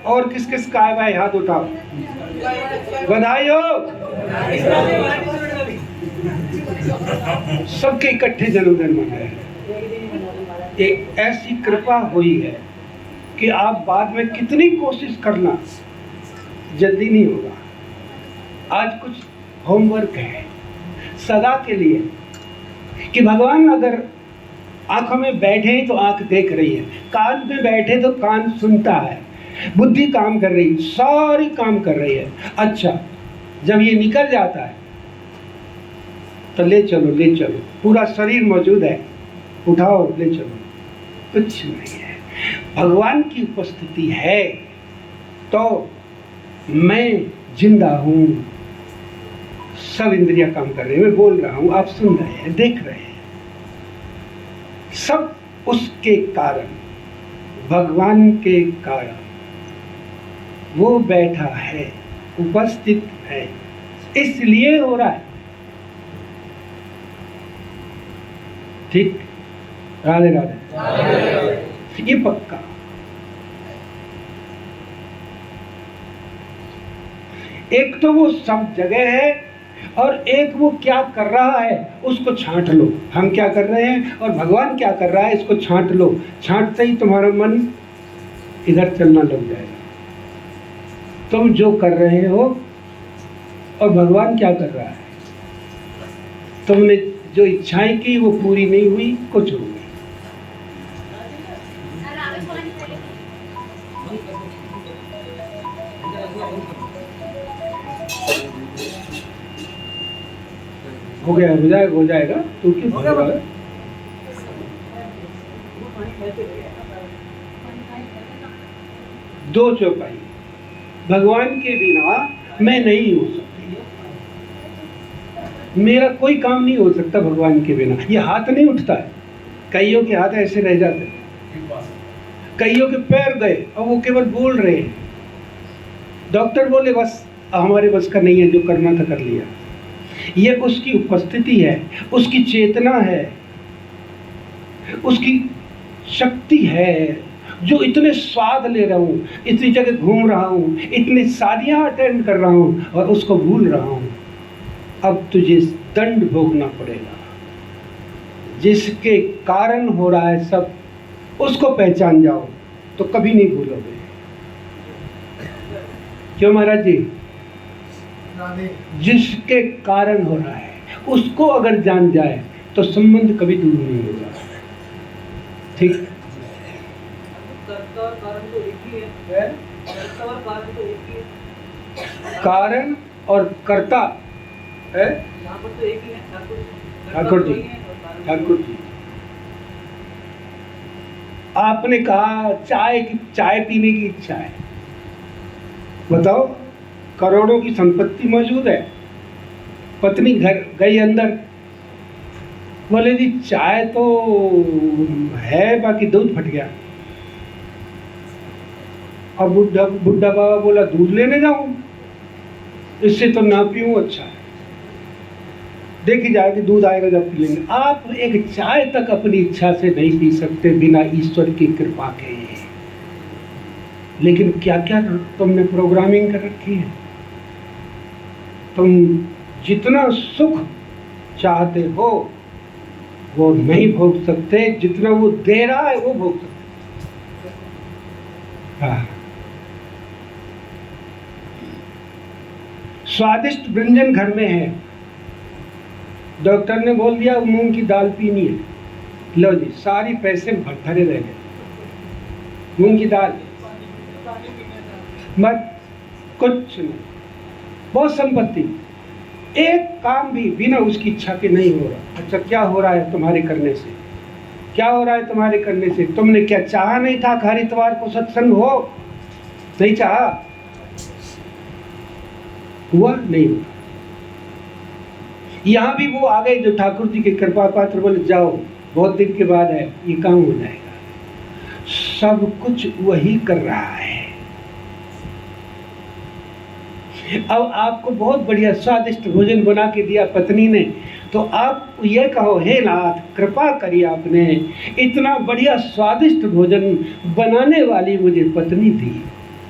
और किस किस का है भाई, हाथ उठाओ, बधाई हो। सबके इकट्ठे जन्मदिन मनाए। एक ऐसी कृपा हुई है कि आप बाद में कितनी कोशिश करना, जल्दी नहीं होगा। आज कुछ होमवर्क है सदा के लिए कि भगवान अगर आंखों में बैठे तो आंख देख रही है, कान में बैठे तो कान सुनता है, बुद्धि काम कर रही, सारी काम कर रही है। अच्छा, जब ये निकल जाता है तो ले चलो, पूरा शरीर मौजूद है, उठाओ ले चलो, कुछ नहीं है। भगवान की उपस्थिति है तो मैं जिंदा हूँ, सब इंद्रियां काम कर रही है, मैं बोल रहा हूँ, आप सुन रहे हैं, देख रहे हैं, सब उसके कारण, भगवान के कारण वो बैठा है, उपस्थित है, इसलिए हो रहा है। ठीक, राधे राधे। ये पक्का। एक तो वो सब जगह है, और एक वो क्या कर रहा है उसको छांट लो। हम क्या कर रहे हैं और भगवान क्या कर रहा है, इसको छांट लो। छांटते ही तुम्हारा मन इधर चलना लग जाएगा। तुम जो कर रहे हो और भगवान क्या कर रहा है, तुमने जो इच्छाएं की वो पूरी नहीं हुई, कुछ हो गई। हो जाएगा तो क्यों हो रहा है? दो चौपाई, भगवान के बिना मैं नहीं हो सकती, मेरा कोई काम नहीं हो सकता भगवान के बिना। ये हाथ नहीं उठता है, कईयों के हाथ ऐसे रह जाते हैं, कईयों के पैर गए और वो केवल बोल रहे हैं। डॉक्टर बोले बस हमारे बस का नहीं है, जो करना था कर लिया। ये उसकी उपस्थिति है, उसकी चेतना है, उसकी शक्ति है, जो इतने स्वाद ले रहा हूँ, इतनी जगह घूम रहा हूँ, इतनी शादियाँ अटेंड कर रहा हूँ और उसको भूल रहा हूँ। अब तुझे दंड भोगना पड़ेगा, जिसके कारण हो रहा है सब, उसको पहचान जाओ तो कभी नहीं भूलोगे। क्यों महाराज जी? जिसके कारण हो रहा है उसको अगर जान जाए तो संबंध कभी दूर नहीं होगा। ठीक, कारण और कर्ता है ठाकुर जी। ठाकुर जी, आपने कहा चाय पीने की इच्छा है, बताओ, करोड़ों की संपत्ति मौजूद है, पत्नी घर गई अंदर, बोले जी चाय तो है बाकी दूध फट गया। अब बुढ़ा बाबा बोला दूध लेने जाऊं, इससे तो ना पीऊं, अच्छा है, देखी जाएगी दूध आएगा जब पी लेंगे। आप एक चाय तक अपनी इच्छा से नहीं पी सकते बिना ईश्वर की कृपा के। लेकिन क्या क्या तुमने प्रोग्रामिंग कर रखी है। तुम जितना सुख चाहते हो वो नहीं भोग सकते, जितना वो दे रहा है वो भोग सकते। हाँ, स्वादिष्ट व्यंजन घर में है, डॉक्टर ने बोल दिया मूंग की दाल पीनी है, लो जी सारी पैसे भरे रह गए। मूंग की दाल मत, कुछ नहीं, बहुत संपत्ति, एक काम भी बिना उसकी इच्छा के नहीं हो रहा। अच्छा, क्या हो रहा है तुम्हारे करने से? क्या हो रहा है तुम्हारे करने से? तुमने क्या चाहा नहीं था हर इतवार को सत्संग हो? नहीं चाहा? हुआ नहीं हुआ। यहाँ भी वो आ गए जो ठाकुर जी के कृपा पात्र, बोले जाओ बहुत दिन के बाद है, ये काम हो जाएगा। सब कुछ वही कर रहा है। अब आपको बहुत बढ़िया स्वादिष्ट भोजन बना के दिया पत्नी ने, तो आप ये कहो हे नाथ कृपा करिए, आपने इतना बढ़िया स्वादिष्ट भोजन बनाने वाली मुझे पत्नी दी।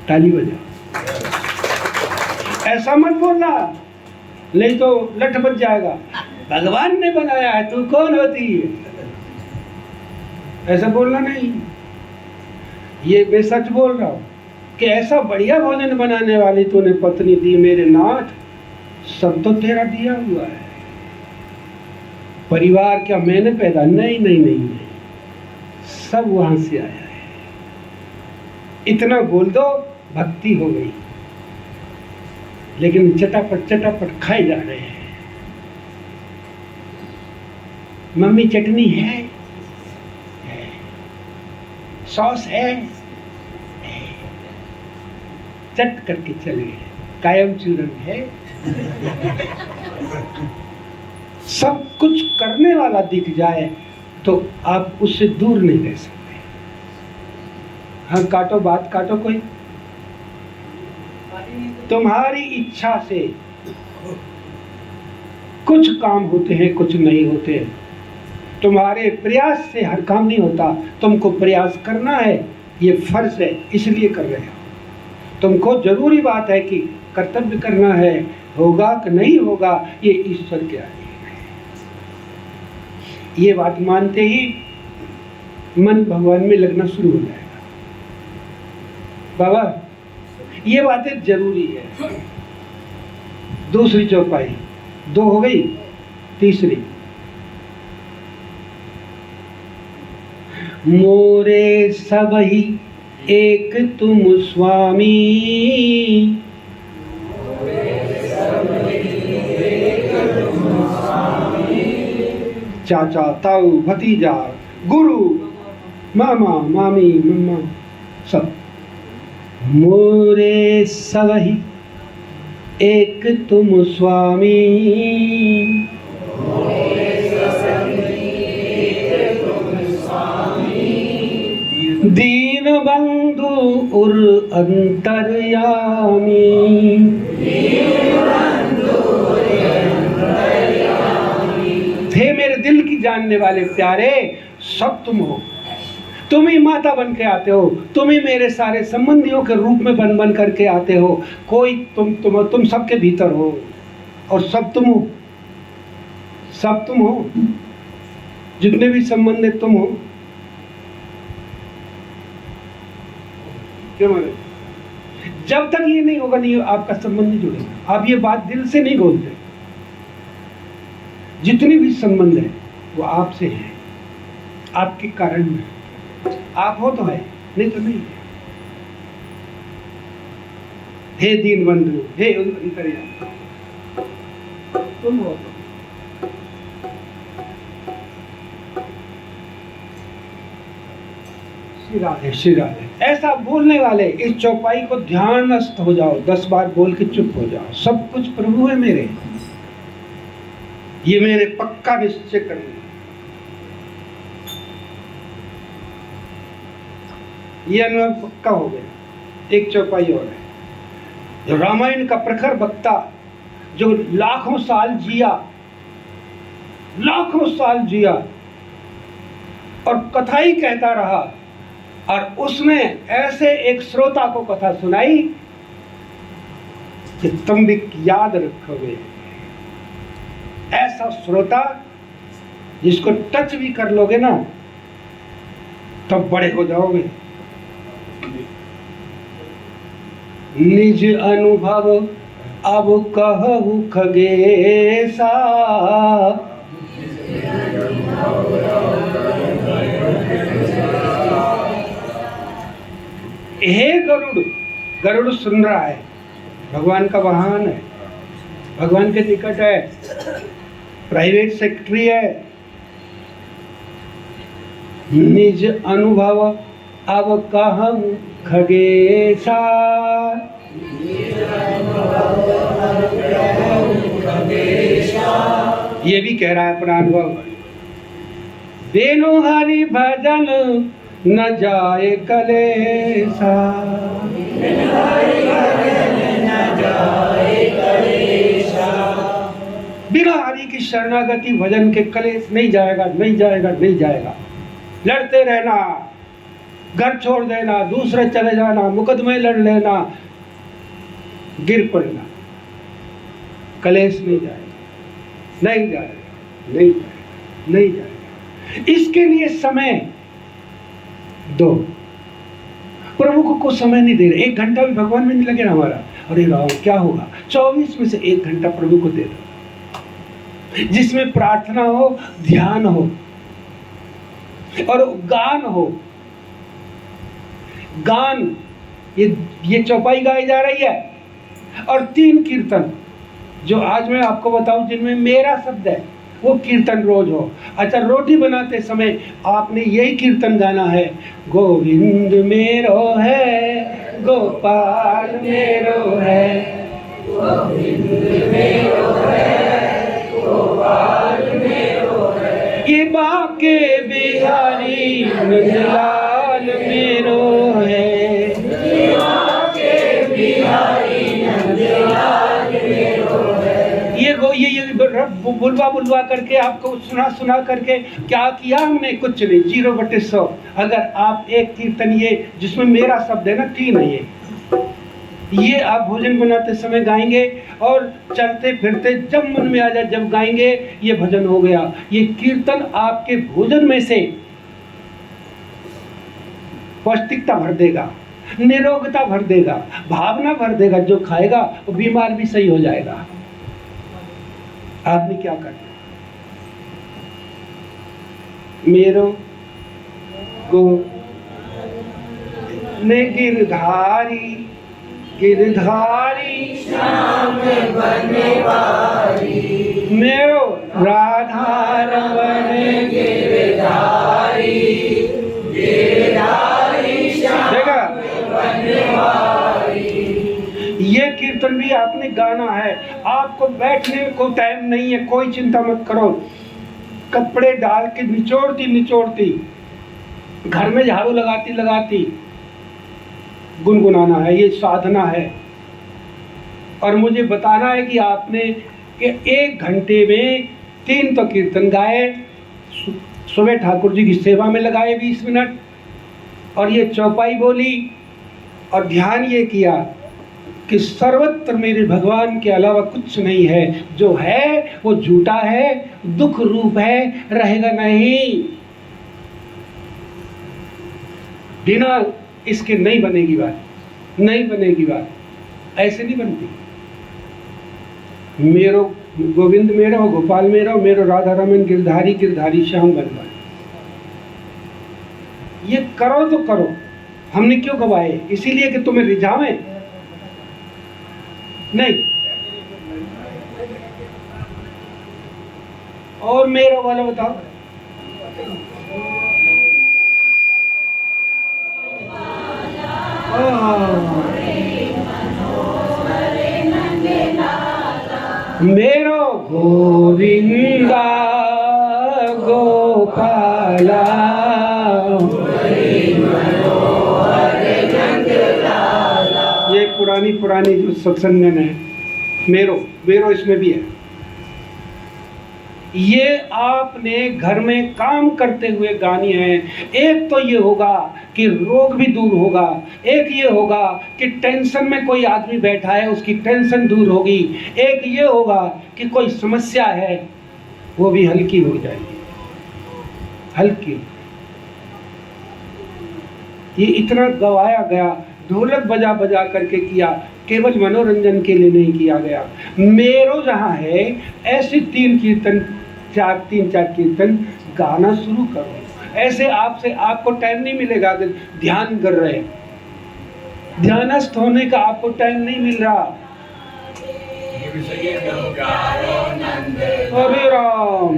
ताली बजाओ। ऐसा मत बोलना, नहीं तो लठ बच जाएगा। भगवान ने बनाया है, तू कौन होती है? ऐसा बोलना नहीं। ये मैं सच बोल रहा हूँ कि ऐसा बढ़िया भोजन बनाने वाली तूने पत्नी दी मेरे नाथ, सब तो तेरा दिया हुआ है। परिवार क्या मैंने पैदा? नहीं नहीं नहीं, नहीं। सब वहां से आया है। इतना बोल दो, भक्ति हो गई। लेकिन चटापट खाए जा रहे हैं। मम्मी चटनी है, सॉस है, चट करके चले गए। कायम चूरन है। सब कुछ करने वाला दिख जाए तो आप उससे दूर नहीं रह सकते। हाँ काटो, बात काटो कोई। तुम्हारी इच्छा से कुछ काम होते हैं, कुछ नहीं होते। तुम्हारे प्रयास से हर काम नहीं होता। तुमको प्रयास करना है, ये फर्ज है, इसलिए कर रहे हो। तुमको जरूरी बात है कि कर्तव्य करना है, होगा कि नहीं होगा ये ईश्वर के अधीन है। ये बात मानते ही मन भगवान में लगना शुरू हो जाएगा। बाबा ये बातें जरूरी है। दूसरी चौपाई 2 हो गई, तीसरी मोरे सबही एक तुम स्वामी, चाचा ताऊ भतीजा गुरु मामा मामी मम्मा सब। मोरे सबही एक तुम स्वामी, दीन बंधु उर अंतर्यामी। हे मेरे दिल की जानने वाले प्यारे, सब तुम हो। तुम ही माता बन के आते हो, तुम ही मेरे सारे संबंधियों के रूप में बन बन करके आते हो। कोई तुम सबके भीतर हो और सब तुम हो, सब तुम हो। जितने भी संबंधित तुम हो। क्यों मारे? जब तक ये नहीं होगा, नहीं आपका संबंध नहीं जुड़ेगा। आप ये बात दिल से नहीं बोलते। जितने भी संबंध है वो आपसे है, आपके कारण में। आप हो तो है, नहीं तो नहीं। हे दीन बंधु, हे अंतर्यामी, तुम हो तो। श्री राधे श्री राधे। ऐसा बोलने वाले इस चौपाई को ध्यानस्थ हो जाओ। 10 बार बोल के चुप हो जाओ। सब कुछ प्रभु है मेरे, ये मेरे पक्का निश्चय कर लो। ये अनुभव पक्का हो गया। एक चौपाई और है। जो रामायण का प्रखर वक्ता, जो लाखों साल जिया, लाखों साल जिया और कथा ही कहता रहा, और उसने ऐसे एक श्रोता को कथा सुनाई कि तुम भी याद रखोगे। ऐसा श्रोता जिसको टच भी कर लोगे ना तब बड़े हो जाओगे। निज अनुभव अब कहु खगेसा, हे गरुड़। गरुड़ सुन रहा है, भगवान का वाहन है, भगवान के निकट है, प्राइवेट सेक्रेटरी है। निज अनुभव अब कहूं खगेसा, ये भी कह रहा है अपना अनुभव। बेनो हरि भजन न जाए कलेसा, बिना हरि की शरणागति भजन के कलेश नहीं जाएगा, नहीं जाएगा, नहीं जाएगा। लड़ते रहना, घर छोड़ देना, दूसरे चले जाना, मुकदमे लड़ लेना, गिर पड़ना, कलेश नहीं जाएगा, नहीं जाएगा, नहीं जाएगा, नहीं जाएगा। इसके लिए समय दो। प्रभु को समय नहीं दे रहे, 1 घंटा भी भगवान में नहीं लगे ना हमारा, अरे राम क्या होगा, 24 में से 1 घंटा प्रभु को दे दो, जिसमें प्रार्थना हो, ध्यान हो और गान हो। गान ये चौपाई गाई जा रही है, और 3 कीर्तन जो आज मैं आपको बताऊं जिनमें मेरा शब्द है, वो कीर्तन रोज हो। अच्छा, रोटी बनाते समय आपने यही कीर्तन गाना है, गोविंद मेरो है, गोपाल मेरो है, गोविंद मेरो है, गोपाल मेरो है, ये बाके बिहारी नंदलाल मेरो है, ये बाके बिहारी नंदलाल मेरो है। ये बुलवा बुलवा करके आपको सुना करके क्या किया हमने, कुछ नहीं, 0/100। अगर आप एक कीर्तन ये जिसमें मेरा शब्द है ना, 3 है ये आप भोजन बनाते समय गाएंगे, और चलते फिरते जब मन में आ जाए जब गाएंगे, ये भजन हो गया। ये कीर्तन आपके भोजन में से पौष्टिकता भर देगा, निरोगता भर देगा, भावना भर देगा। जो खाएगा वो बीमार भी सही हो जाएगा। आपने क्या करना, मेरो गो ने गिरधारी, गिरधारी श्याम बनवारी, मेरो राधा रमण गिरधारी, गिरधारी श्याम बनवारी। ये कीर्तन भी आपने गाना है। आपको बैठने को टाइम नहीं है, कोई चिंता मत करो। कपड़े डाल के निचोड़ती निचोड़ती, घर में झाड़ू लगाती लगाती गुनगुनाना है, ये साधना है। और मुझे बताना है कि आपने 1 घंटे में 3 तो कीर्तन गाए, सुबह ठाकुर जी की सेवा में लगाए 20 मिनट, और ये चौपाई बोली, और ध्यान ये किया कि सर्वत्र मेरे भगवान के अलावा कुछ नहीं है, जो है वो झूठा है, दुख रूप है, रहेगा नहीं। बिना इसके नहीं बनेगी बात, नहीं बनेगी बात, ऐसे नहीं बनती। मेरो गोविंद मेरो, गोपाल मेरो, मेरो राधा रमन गिरधारी, गिरधारी श्याम बनवारी। ये करो तो करो, हमने क्यों गवाए, इसीलिए कि तुम्हें रिझावें नहीं। और मेरो वाला बताओ, मेरो गोविंदा गोपाला, ये पुरानी जो सत्संग है, मेरो इसमें भी है। ये आपने घर में काम करते हुए गानी है। एक तो ये होगा कि रोग भी दूर होगा, एक ये होगा कि टेंशन में कोई आदमी बैठा है उसकी टेंशन दूर होगी, एक ये होगा कि कोई समस्या है वो भी हल्की हो जाएगी, हल्की। ये इतना गवाया गया, ढोलक बजा बजा करके किया, केवल मनोरंजन के लिए नहीं किया गया। मेरो जहाँ है ऐसे 3 कीर्तन, 3-4 कीर्तन गाना शुरू करो। ऐसे आपको टाइम नहीं मिलेगा कि ध्यान कर रहे, ध्यानस्थ होने का आपको टाइम नहीं मिल रहा। हरे राम,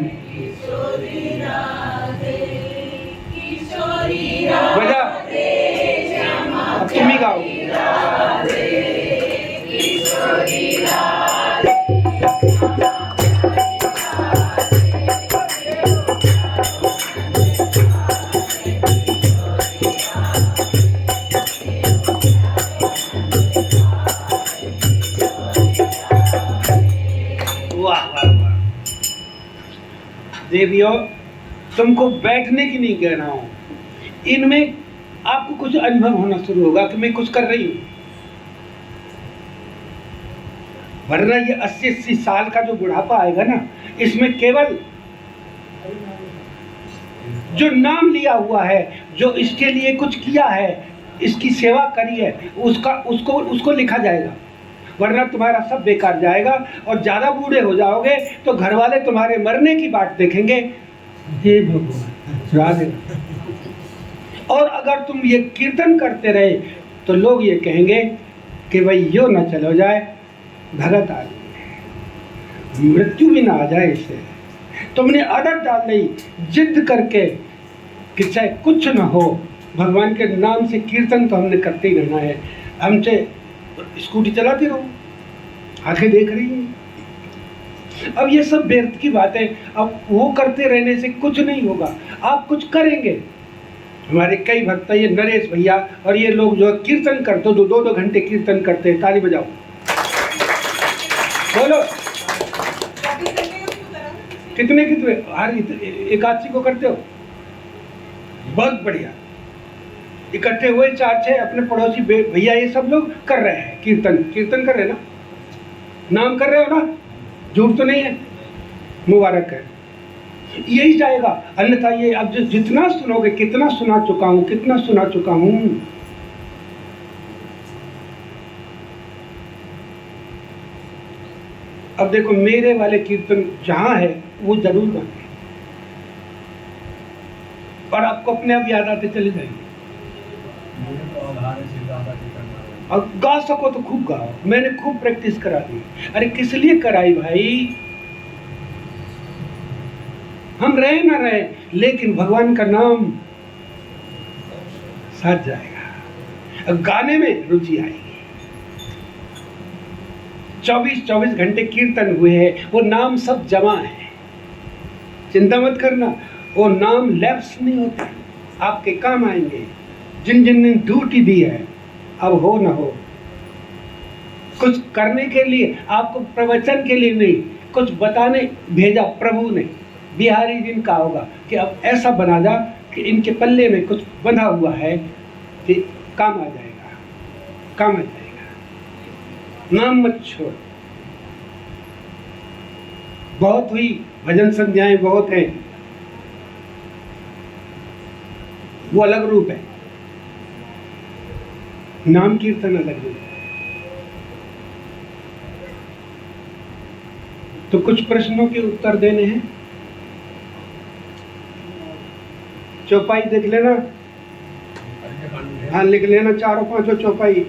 बजा, अब तुम ही गाओ। देवियों, तुमको बैठने की नहीं कह रहा हूं, इनमें आपको कुछ अनुभव होना शुरू होगा कि मैं कुछ कर रही हूं। वरना ये 80-80 साल का जो बुढ़ापा आएगा ना, इसमें केवल जो नाम लिया हुआ है, जो इसके लिए कुछ किया है, इसकी सेवा करी है, उसको लिखा जाएगा। वरना तुम्हारा सब बेकार जाएगा और ज्यादा बूढ़े हो जाओगे तो घर वाले तुम्हारे मरने की बात देखेंगे। हे भगवान, राधे। और अगर तुम ये कीर्तन करते रहे तो लोग ये कहेंगे कि भाई यो न चलो जाए, भगत आदमी, मृत्यु भी ना आ जाए इससे। तुमने आदत डाल ली जिद करके कि चाहे कुछ ना हो, भगवान के नाम से कीर्तन तो हमने करते ही रहना है। हमसे स्कूटी चलाती रहो, आंखें देख रही हैं। अब ये सब व्यर्थ की बातें, अब वो करते रहने से कुछ नहीं होगा, आप कुछ करेंगे। हमारे कई भक्त, ये नरेश भैया और ये लोग जो कीर्तन करते, 2-2 घंटे कीर्तन करते हैं, ताली बजाओ, बोलो। कितने हर एकादशी को करते हो? बहुत बढ़िया। इकट्ठे हुए 4-6 अपने पड़ोसी भैया, ये सब लोग कर रहे हैं कीर्तन कर रहे हैं ना, नाम कर रहे हो ना, झूठ तो नहीं है, मुबारक है। यही जाएगा, अन्यथा ये अब जो जितना सुनोगे, कितना सुना चुका हूं। अब देखो, मेरे वाले कीर्तन जहां है वो जरूर गाएं और आपको अपने आप याद आते चले जाएंगे। और गा सको तो खूब गाओ, मैंने खूब प्रैक्टिस करा दी। अरे किस लिए कराई भाई? हम रहे ना रहे, लेकिन भगवान का नाम साथ जाएगा, गाने में रुचि आएगी। 24 घंटे कीर्तन हुए हैं, वो नाम सब जमा है, चिंता मत करना, वो नाम लैप्स नहीं होते, आपके काम आएंगे। जिन ने ड्यूटी दी है, अब हो ना हो, कुछ करने के लिए, आपको प्रवचन के लिए नहीं, कुछ बताने भेजा प्रभु ने। बिहारी दिन का होगा कि अब ऐसा बना जा कि इनके पल्ले में कुछ बंधा हुआ है कि काम आ जाएगा। नाम मत छोड़। बहुत हुई, भजन संध्याएं बहुत हैं, वो अलग रूप है, नाम कीर्तन अलग रूप है। तो कुछ प्रश्नों के उत्तर देने हैं। चौपाई देख लेना, हाँ लिख लेना, 4-5 चौपाई,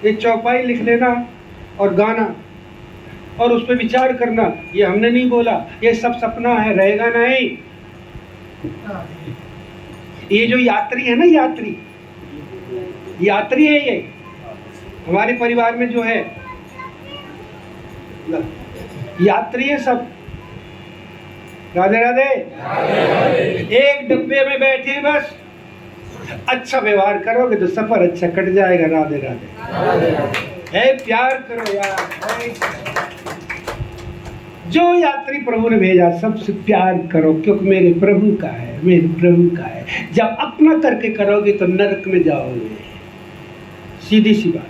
ये चौपाई लिख लेना और गाना, और उस पर विचार करना। ये हमने नहीं बोला, ये सब सपना है, रहेगा नहीं। ये जो यात्री है ना, यात्री है, ये हमारे परिवार में जो है यात्री है सब। राधे राधे। एक डब्बे में बैठे बस, अच्छा व्यवहार करोगे तो सफर अच्छा कट जाएगा। राधे राधे। है प्यार करो यार, जो यात्री प्रभु ने भेजा सबसे प्यार करो, क्योंकि मेरे प्रभु का है, मेरे प्रभु का है। जब अपना करके करोगे तो नरक में जाओगे, सीधी सी बात।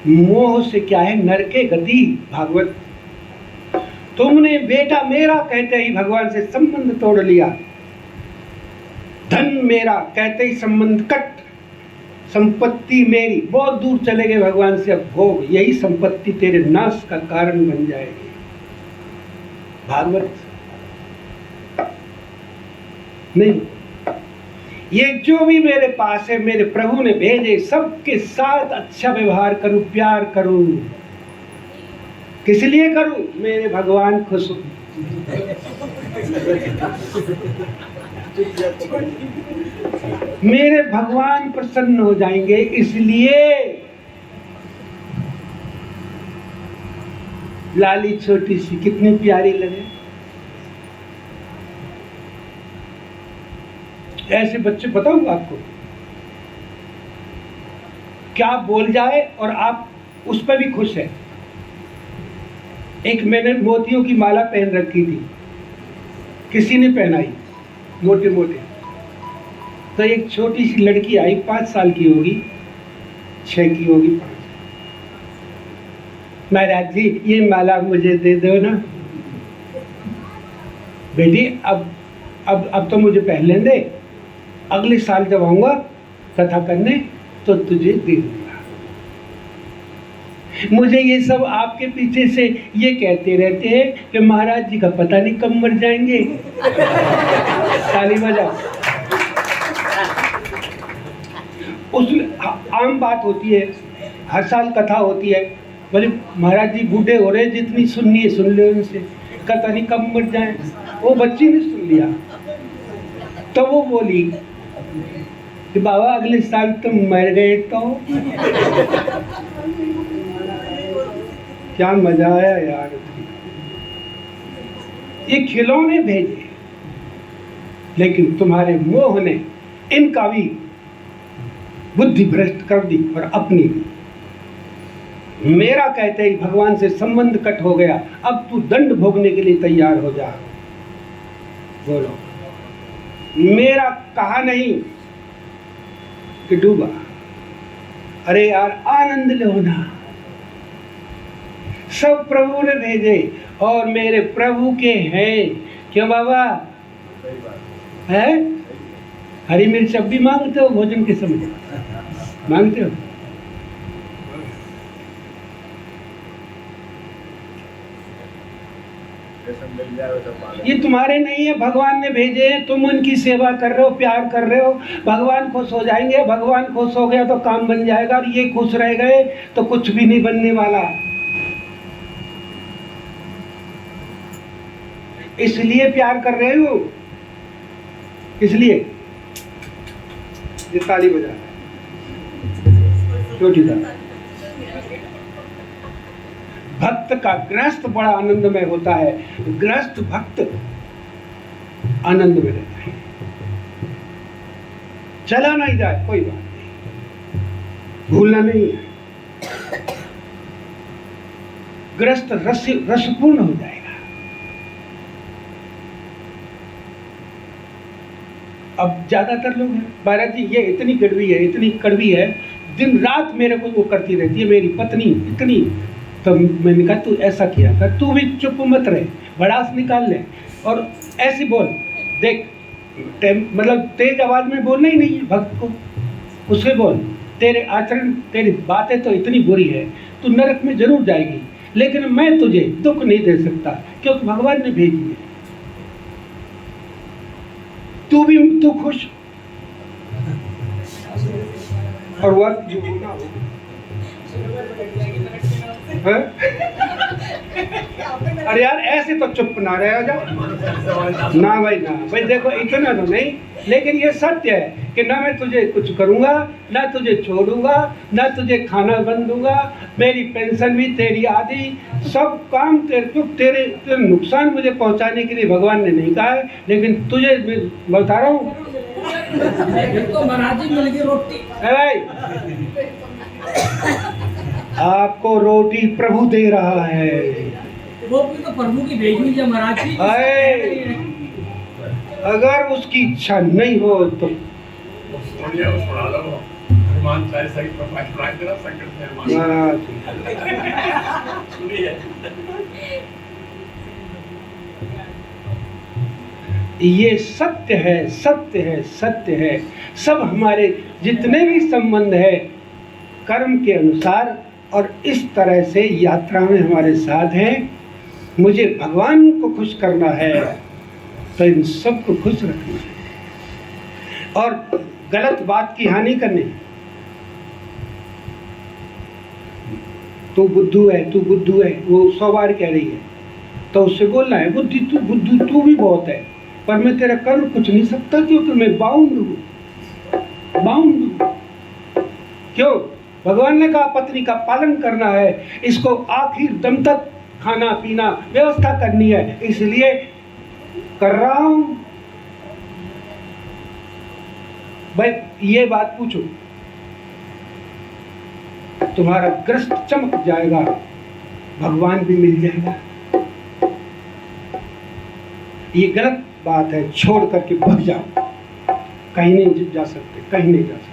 मोह से क्या है नरके गति। भागवत, तुमने बेटा मेरा कहते ही भगवान से संबंध तोड़ लिया, धन मेरा कहते ही संबंध कट, संपत्ति मेरी, बहुत दूर चले गए भगवान से। अब भोग, यही संपत्ति तेरे नाश का कारण बन जाएगी। भागवत नहीं, ये जो भी मेरे पास है, मेरे प्रभु ने भेजे, सबके साथ अच्छा व्यवहार करूं, प्यार करूं। किस लिए करूं? मेरे भगवान खुश हो। मेरे भगवान प्रसन्न हो जाएंगे, इसलिए। लाली छोटी सी कितनी प्यारी लगे, ऐसे बच्चे बताऊंगा आपको, क्या बोल जाए और आप उस पर भी खुश है। एक मैंने मोतियों की माला पहन रखी थी, किसी ने पहनाई मोटे मोटे। तो एक छोटी सी लड़की आई, 5 साल की होगी, 6 की होगी, 5। महाराज जी ये माला मुझे दे दो ना। बेटी अब तो मुझे पहन लेने दे, अगले साल जब आऊंगा कथा करने तो तुझे दे दूंगा। मुझे ये सब आपके पीछे से ये कहते रहते हैं कि महाराज जी का पता नहीं कब मर जाएंगे। ताली बजाओ। उस आम बात होती है, हर साल कथा होती है, बोले महाराज जी बूढ़े हो रहे, जितनी सुननी है सुन लो उनसे, कथा नहीं कब मर जाए। वो बच्ची ने सुन लिया तो वो बोली कि बाबा अगले साल तुम मर गए तो। क्या मजा आया यार। ये खिलौने भेजे, लेकिन तुम्हारे मोह ने इनका भी बुद्धि भ्रष्ट कर दी और अपनी भी। मेरा कहते ही भगवान से संबंध कट हो गया, अब तू दंड भोगने के लिए तैयार हो जा। बोलो, मेरा कहा नहीं कि डूबा। अरे यार आनंद लो ना। सब प्रभु ने भेजे और मेरे प्रभु के हैं। क्यों बाबा है? हरी मिर्च अब भी मांगते हो भोजन के समय? मांगते हो? ये तुम्हारे नहीं है, भगवान ने भेजे हैं। तुम उनकी सेवा कर रहे हो, प्यार कर रहे हो, भगवान खुश हो जाएंगे। भगवान खुश हो गया तो काम बन जाएगा, और ये खुश रह गए तो कुछ भी नहीं बनने वाला। इसलिए प्यार कर रहे हो, इसलिए ये ताली बजा छोटी सा। भक्त का गृहस्थ बड़ा आनंदमय होता है। गृहस्थ भक्त आनंद में रहता है, चला नहीं जाए कोई बात नहीं, भूलना नहीं है। गृहस्थ रसपूर्ण हो जाएगा। अब ज्यादातर लोग हैं, महाराज जी ये इतनी कड़वी है, इतनी कड़वी है, दिन रात मेरे को वो करती रहती है मेरी पत्नी इतनी। तो मैंने कहा तू ऐसा किया कर, तू भी चुप मत रहे, भड़ास निकाल ले और ऐसे बोल। देख मतलब तेज आवाज में बोलना ही नहीं है भक्त को, उससे बोल तेरे आचरण, तेरी बातें तो इतनी बुरी है, तू नरक में जरूर जाएगी, लेकिन मैं तुझे दुख नहीं दे सकता क्योंकि भगवान ने भेजी है। तू खुश और वक्त जो होना हो। अरे यार ऐसे तो चुप ना रहे जा ना भाई, ना भाई। देखो इतना तो नहीं, लेकिन ये सत्य है कि ना मैं तुझे कुछ करूंगा, ना तुझे छोड़ूंगा, ना तुझे खाना बन दूंगा। मेरी पेंशन भी तेरी आदि, सब काम तेरे नुकसान मुझे पहुंचाने के लिए भगवान ने नहीं कहा है, लेकिन तुझे बता रहा हूँ तो महाराज जी मिल गई रोटी। आपको रोटी प्रभु दे रहा है। रोटी तो प्रभु की भेजी है महाराज जी। अगर उसकी इच्छा नहीं हो तो ये सत्य है, सत्य है, सत्य है। सब हमारे जितने भी संबंध है कर्म के अनुसार और इस तरह से यात्रा में हमारे साथ हैं। मुझे भगवान को खुश करना है तो इन सबको खुश रखना है और गलत बात की हानि करनी। तू बुद्धू है, तू बुद्धू है, वो 100 बार कह रही है तो उससे बोलना है बुद्धि तू बुद्धू तू भी बहुत है, पर मैं तेरा कर कुछ नहीं सकता क्योंकि मैं बाउंड हूँ, बाउंड हूँ। क्यों? भगवान ने कहा पत्नी का पालन करना है, इसको आखिर दम तक खाना पीना व्यवस्था करनी है, इसलिए कर रहा हूं। भाई ये बात पूछो, तुम्हारा ग्रस्त चमक जाएगा, भगवान भी मिल जाएगा। ये गलत बात है, छोड़ करके भाग जाओ, कहीं नहीं जा सकते, कहीं नहीं जा सकते।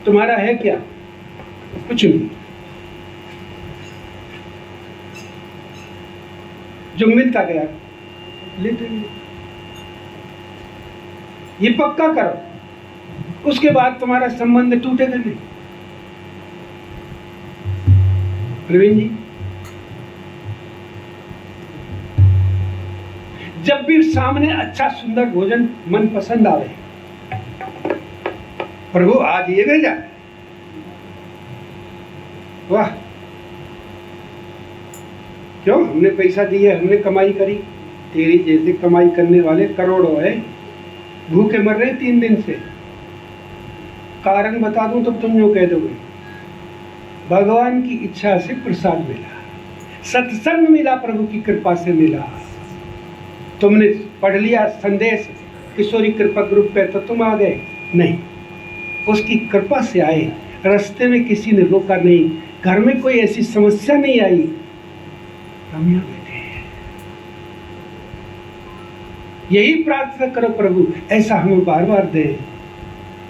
तुम्हारा है क्या? कुछ नहीं। जो मिलता गया लेते गए। ये पक्का करो, उसके बाद तुम्हारा संबंध टूटेगा नहीं। प्रवीण जी, जब भी सामने अच्छा सुंदर भोजन मन पसंद आवे, प्रभु आज ये भेजा, वाह, क्यों? हमने पैसा दिया, हमने कमाई करी। तेरी जैसे कमाई करने वाले करोड़ों है, भूखे मर रहे 3 दिन से। कारण बता दूं तो तुम यूं कह दोगे, भगवान की इच्छा से प्रसाद मिला, सत्संग मिला, प्रभु की कृपा से मिला। तुमने पढ़ लिया संदेश किशोरी कृपा ग्रुप पे तो तुम आ गए? नहीं, उसकी कृपा से आए। रास्ते में किसी ने रोका नहीं, घर में कोई ऐसी समस्या नहीं आई, हम यहाँ बैठे हैं। यही प्रार्थना करो, प्रभु ऐसा हमें बार बार दे,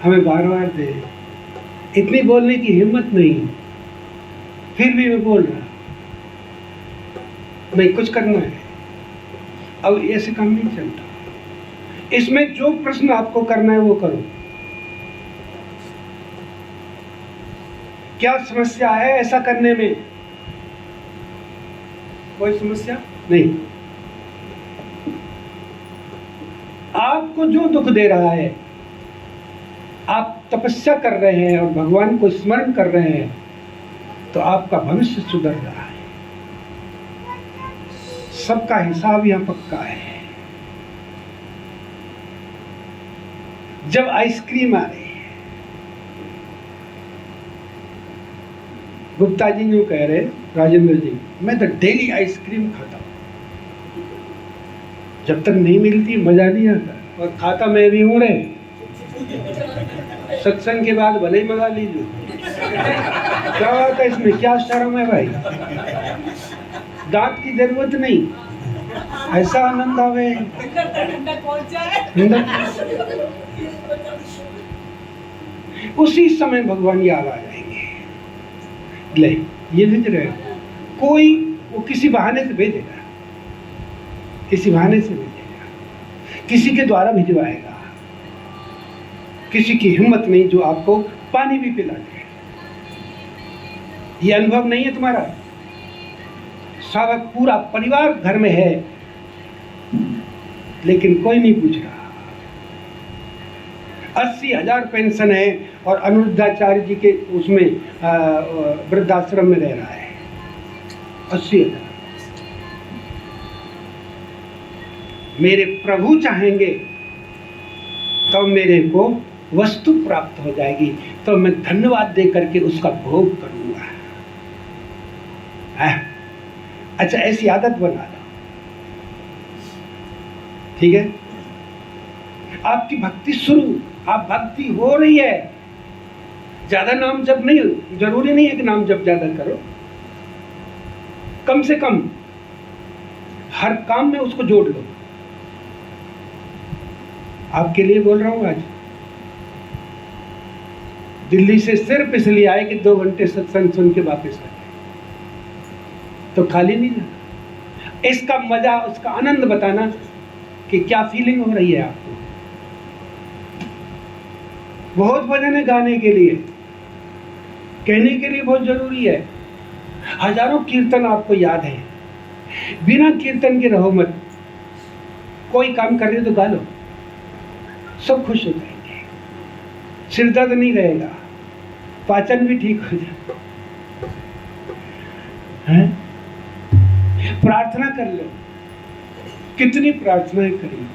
हमें बार बार दे। इतनी बोलने की हिम्मत नहीं, फिर भी मैं बोल रहा, नहीं कुछ करना है। अब ऐसे काम नहीं चलता। इसमें जो प्रश्न आपको करना है वो करो। क्या समस्या है ऐसा करने में? कोई समस्या नहीं। आपको जो दुख दे रहा है, आप तपस्या कर रहे हैं और भगवान को स्मरण कर रहे हैं, तो आपका भविष्य सुधर रहा है। सबका हिसाब यहां पक्का है। जब आइसक्रीम आ रही है, गुप्ता जी यूं कह रहे, राजेंद्र जी, मैं तो डेली आइसक्रीम खाता हूं, जब तक नहीं मिलती मजा नहीं आता, और खाता मैं भी हूं रे। सत्संग के बाद भले ही मंगा लीजिए, क्या बात है इसमें, क्या शर्म है भाई? दांत की जरूरत नहीं, ऐसा आनंद आवे। उसी समय भगवान याद आ जाएंगे। ले ये भेज रहे हो, कोई वो किसी बहाने से भेजेगा, किसी बहाने से भेजेगा, किसी के द्वारा भिजवाएगा। किसी की हिम्मत नहीं जो आपको पानी भी पिला दे। ये अनुभव नहीं है तुम्हारा? सब पूरा परिवार घर में है, लेकिन कोई नहीं पूछ रहा। 80,000 पेंशन है और अनुरुद्धाचार्य जी के उसमें वृद्धाश्रम में रह रहा है। 80,000। मेरे प्रभु चाहेंगे तो मेरे को वस्तु प्राप्त हो जाएगी, तो मैं धन्यवाद दे करके उसका भोग करूंगा। अच्छा, ऐसी आदत बना लो, ठीक है? आपकी भक्ति शुरू, आप भक्ति हो रही है, ज्यादा नाम जप नहीं, जरूरी नहीं है कि नाम जप ज्यादा करो, कम से कम हर काम में उसको जोड़ लो। आपके लिए बोल रहा हूं आज। दिल्ली से सिर्फ इसलिए आए कि 2 घंटे सत्संग सुन के वापस आए, तो खाली नहीं जाना। इसका मजा, उसका आनंद बताना कि क्या फीलिंग हो रही है आपको। बहुत भजन है गाने के लिए, कहने के लिए बहुत जरूरी है। हजारों कीर्तन आपको याद है, बिना कीर्तन के रहो मत। कोई काम कर रहे तो गा लो, सब खुश हो जाएंगे, सिर दर्द नहीं रहेगा, पाचन भी ठीक हो जाएगा। प्रार्थना कर लो, कितनी प्रार्थनाएं करी,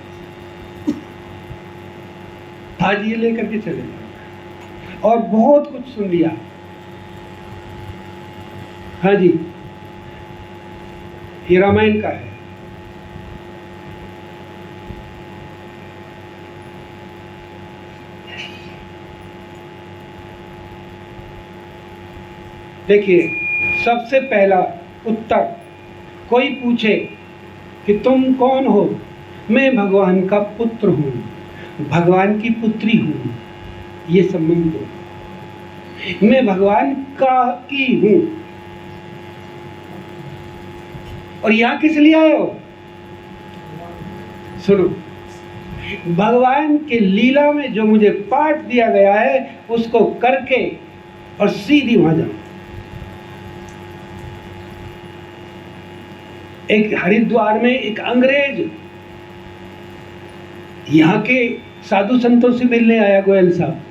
आज ये लेकर के चले जाओ। और बहुत कुछ सुन लिया। हाँ जी, ये रामायण का है। देखिए, सबसे पहला उत्तर कोई पूछे कि तुम कौन हो, मैं भगवान का पुत्र हूँ, भगवान की पुत्री हूँ, ये संबंध दो। मैं भगवान का की हूँ। और यहाँ किस लिए आए हो? सुनो, भगवान के लीला में जो मुझे पाठ दिया गया है उसको करके और सीधी वहां जाओ। एक हरिद्वार में एक अंग्रेज यहाँ के साधु संतों से मिलने आया, गोयल साहब,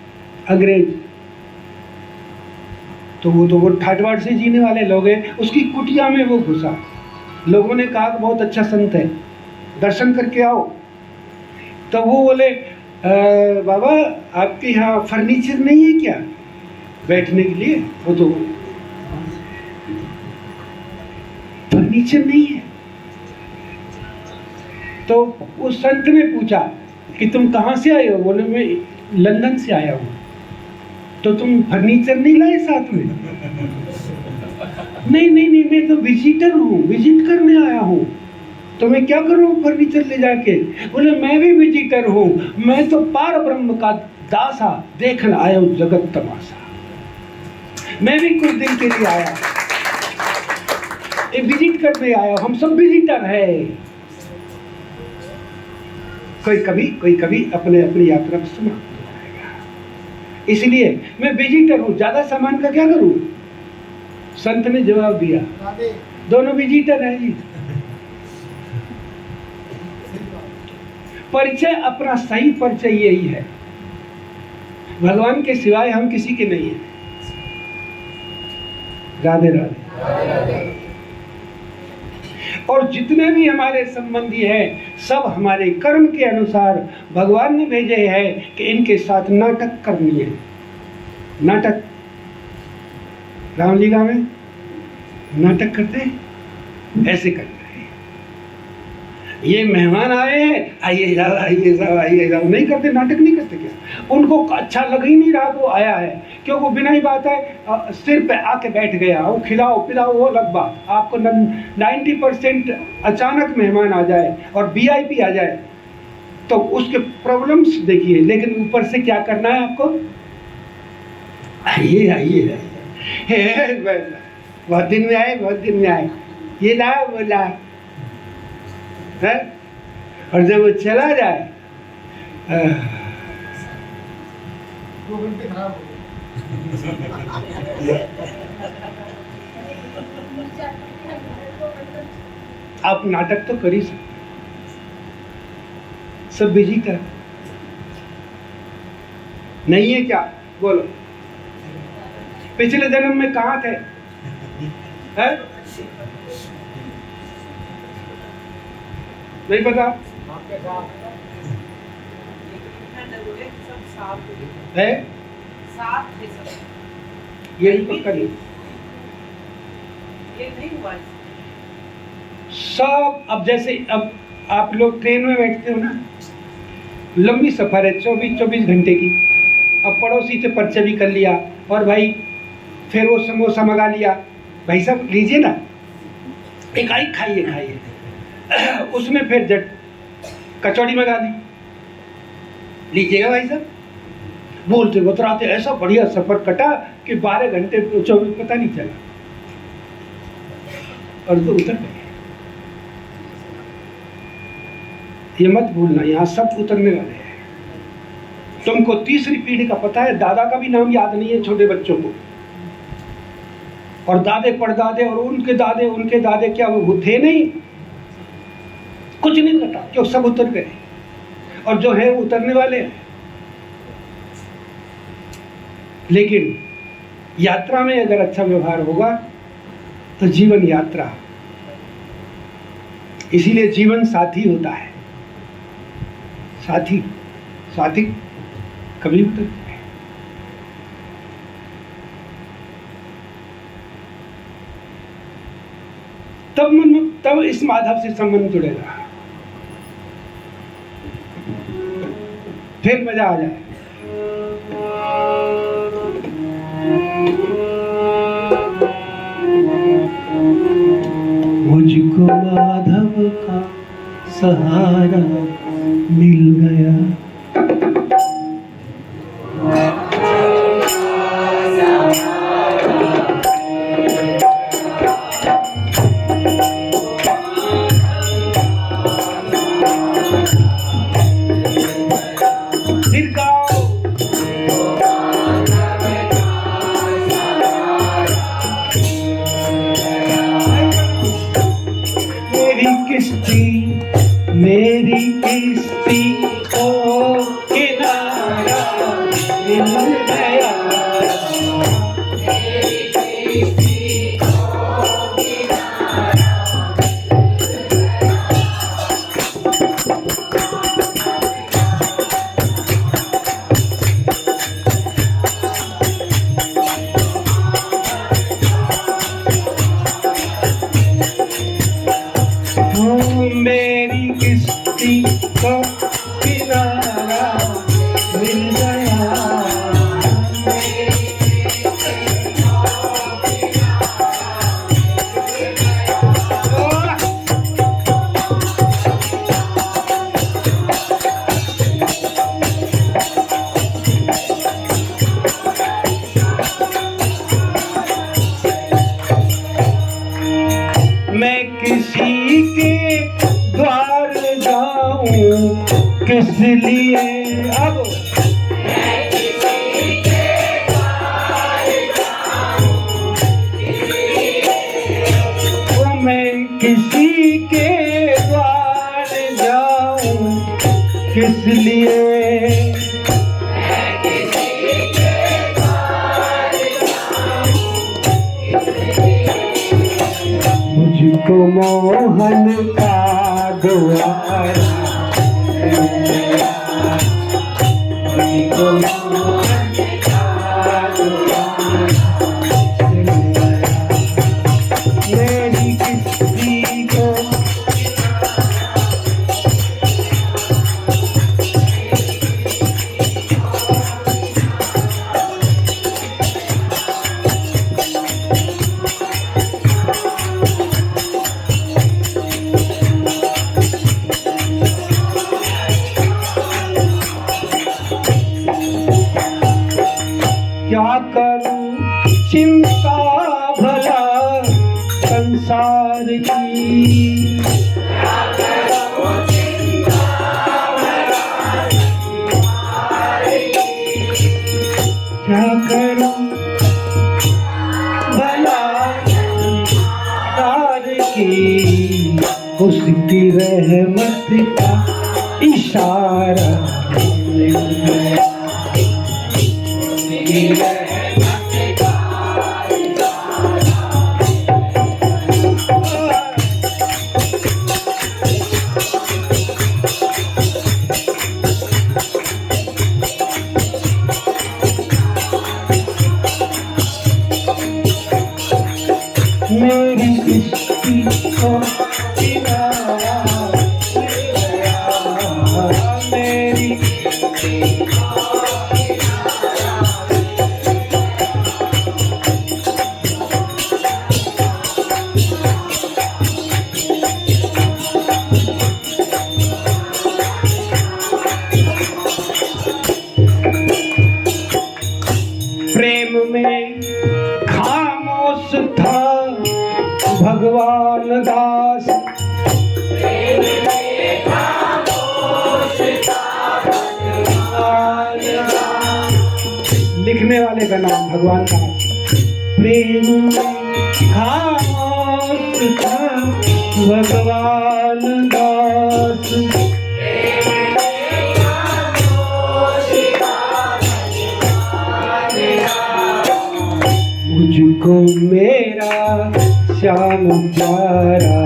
अंग्रेज। तो वो ठाठवाड़ से जीने वाले लोग हैं, उसकी कुटिया में वो घुसा। लोगों ने कहा कि बहुत अच्छा संत है, दर्शन करके आओ। तो वो बोले, बाबा आपके यहाँ फर्नीचर नहीं है क्या बैठने के लिए? वो तो फर्नीचर नहीं है। तो उस संत ने पूछा कि तुम कहाँ से आए हो? बोले मैं लंदन से आया हूँ। तो तुम फर्नीचर नहीं लाए साथ में? नहीं नहीं नहीं, मैं तो विजिटर हूँ, विजिट करने आया हूँ। तो मैं क्या करूँ फर्नीचर ले जाके? बोले मैं भी विजिटर हूँ, मैं तो पार ब्रह्म का दासा, देखने आया हूँ जगत तमाशा। मैं भी कुछ दिन के लिए आया, एक विजिट करने आया। हम सब विजिटर है। कोई कभी अपने अपनी यात्रा में समाप्त हो जाएगा। इसलिए मैं विजिटर हूँ, ज्यादा सामान का क्या करूँ? संत ने जवाब दिया, दोनों विजिटर हैं जी। परिचय, अपना सही परिचय यही है, भगवान के सिवाय हम किसी के नहीं है। राधे राधे। और जितने भी हमारे संबंधी हैं सब हमारे कर्म के अनुसार भगवान ने भेजे हैं कि इनके साथ नाटक करनी है। नाटक रामलीला में नाटक करते हैं, ऐसे करते हैं। ये मेहमान आए हैं, आइए जाओ आइए जाओ आइए जाओ, नहीं करते, नाटक नहीं करते क्या? उनको अच्छा लग ही नहीं रहा वो आया है, क्यों? वो बिना ही बात है सिर पे आके बैठ गया। वो खिलाओ पिलाओ वो अलग बात। आपको 90% अचानक मेहमान आ जाए और VIP आ जाए तो उसके प्रॉब्लम्स देखिए, लेकिन ऊपर से क्या करना है आपको? आइए आइए, बहुत दिन में आए, बहुत दिन में आए, ये ला वो ला है। और जब वो चला जाए 2 घंटे खराब हो गए। आप नाटक तो कर ही सकते, सब बिजी कर नहीं है क्या? बोलो, पिछले जन्म में कहाँ थे? है? नहीं पता है? यही पक्का नहीं। सब अब जैसे अब आप लोग ट्रेन में बैठते हो ना, लंबी सफर है 24 घंटे की। अब पड़ोसी से परिचय भी कर लिया और भाई फिर वो समोसा मंगा लिया, भाई साहब लीजिए ना, एक आई खाइए खाइए। उसने फिर जट कचौड़ी मंगा दी, लीजिएगा भाई साहब। बोलते बतराते ऐसा बढ़िया सफर कटा कि 12 घंटे 24 पता नहीं चला, और तो उतर गए। ये मत भूलना, यहाँ सब उतरने वाले हैं। तुमको तीसरी पीढ़ी का पता है, दादा का भी नाम याद नहीं है छोटे बच्चों को, और दादे परदादे और उनके दादे क्या वो थे नहीं? कुछ नहीं पता, क्यों? सब उतर गए, और जो है उतरने वाले हैं। लेकिन यात्रा में अगर अच्छा व्यवहार होगा तो जीवन यात्रा, इसीलिए जीवन साथी होता है। साथी साथी कभी उतरते हैं। तब इस माधव से संबंध जुड़ेगा, फिर मजा आ जाए। मुझको मुझको माधव का सहारा मिल गया। मेरी किस्ती को किनारा मिल गया। मेरी किस्ती को किनारा मिल गया। मैं किसी के द्वार जाऊं किस लिए, अब मैं किसी के द्वार जाऊं किस लिए, मैं किसी के द्वार जाऊं किस लिए, मुझको मोहन का द्वार, मुझको मोहन का द्वार, मेरी किस्ती को क्या करूं चिंता भला संसार की, क्या करूं चिंता भला संसार की, क्या करूं भला संसार की, उसकी रहमत का इशारा मेरी किस्ती को किनारा मिल गया। मेरी प्रेम में खामोश था भगवान दास, प्रेम में खामोश था भगवान दास, लिखने वाले का नाम भगवान दास। प्रेम में खामोश था भगवान दास, मुझको मेरा श्याम प्यारा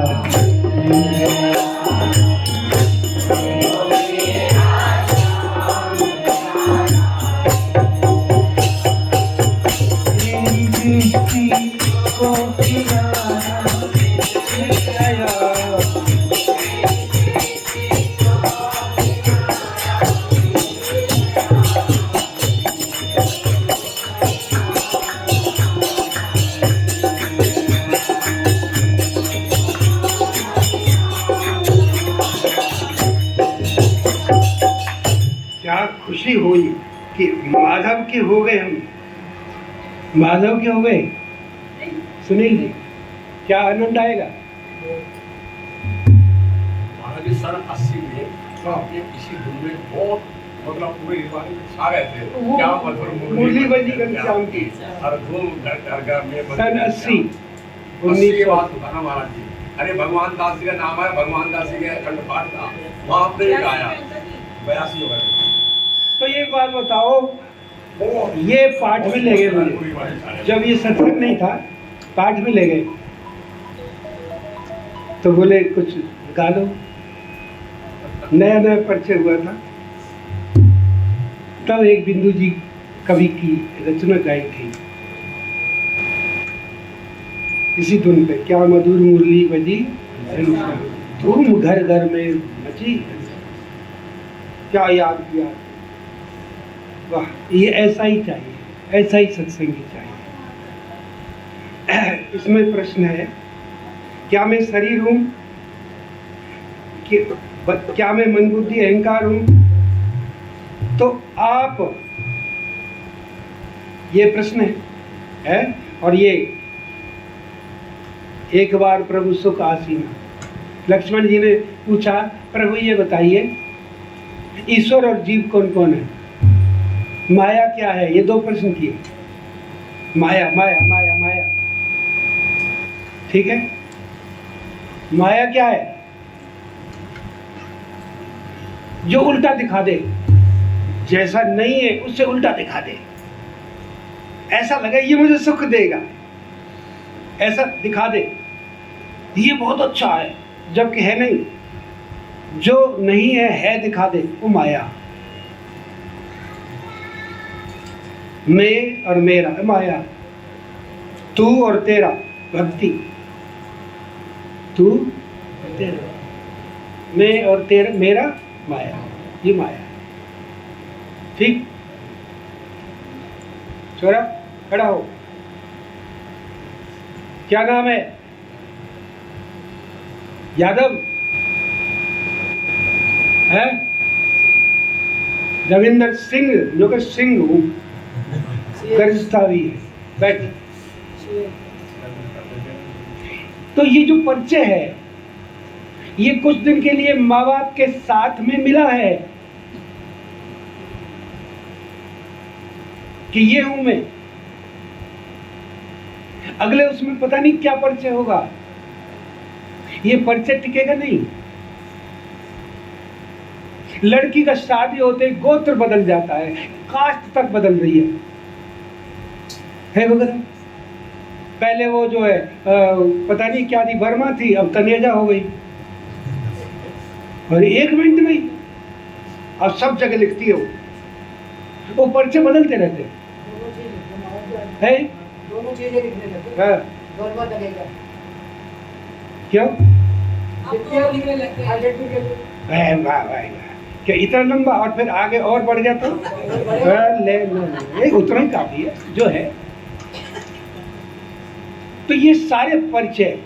को किनारा मिल गया। खुशी हुई कि माधव के हो गए हम, माधव के हो गए। सुनील जी, क्या आनंद आएगा? महाराज जी सन 80 में आपने किसी धुन में बहुत मतलब पूरे हिंदुस्तान में छा गए थे। वो क्या मधुर मुरली बजी घनश्याम की हर धूम घर घर में सन 80 19 के बाद गाना महाराज जी। अरे भगवान दास जी का नाम है, भगवान दास जी के कंठपाठ था, वहाँ आपने भी गाया 82 हो गए। तो ये बात बताओ, ये पाठ में ले गए मुझे, जब ये सत्संग नहीं था पाठ में ले गए, तो बोले कुछ गा लो। नया नया परिचय हुआ था, तब एक बिंदु जी कवि की रचना गाई थी इसी धुन पे, क्या मधुर मुरली बजी धूम घर घर में मची। क्या याद किया, वाह, ये ऐसा ही चाहिए, ऐसा ही सत्संगी चाहिए। इसमें प्रश्न है, क्या मैं शरीर हूँ, क्या मैं मन बुद्धि अहंकार हूँ? तो आप, ये प्रश्न है और ये एक बार प्रभु सुख आसीना। लक्ष्मण जी ने पूछा, प्रभु ये बताइए ईश्वर और जीव कौन कौन है, माया क्या है? ये दो प्रश्न किए, माया माया माया माया, ठीक है। माया क्या है? जो उल्टा दिखा दे, जैसा नहीं है उससे उल्टा दिखा दे, ऐसा लगे ये मुझे सुख देगा, ऐसा दिखा दे, ये बहुत अच्छा है, जबकि है नहीं। जो नहीं है दिखा दे, वो माया। मैं और मेरा माया, तू और तेरा भक्ति, तू और तेरा, मैं और तेरा मेरा माया, ये माया। ठीक, छोरा खड़ा हो, क्या नाम है? यादव है? रविंदर सिंह, जो कि सिंह हूँ, गर्जता भी है, बैठ। तो ये जो परिचय है, ये कुछ दिन के लिए माँ बाप के साथ में मिला है कि ये हूं मैं, अगले उसमें पता नहीं क्या परिचय होगा, ये परिचय टिकेगा नहीं। लड़की का शादी होते गोत्र बदल जाता है, कास्ट तक बदल रही है वगैरह। पहले वो जो है पता नहीं क्या थी, वर्मा थी, अब तनेजा हो गई, और 1 मिनट में ही अब सब जगह लिखती है वो परिचय बदलते रहते हैं। दोनों चीजें लिखने लगते हाँ, दोनों लगेगा क्यों? लिखने लगते हैं। वाह वाह, क्या इतना लंबा, और फिर आगे और बढ़ गया तो ले उतना ही काफी है जो है। तो ये सारे परिचय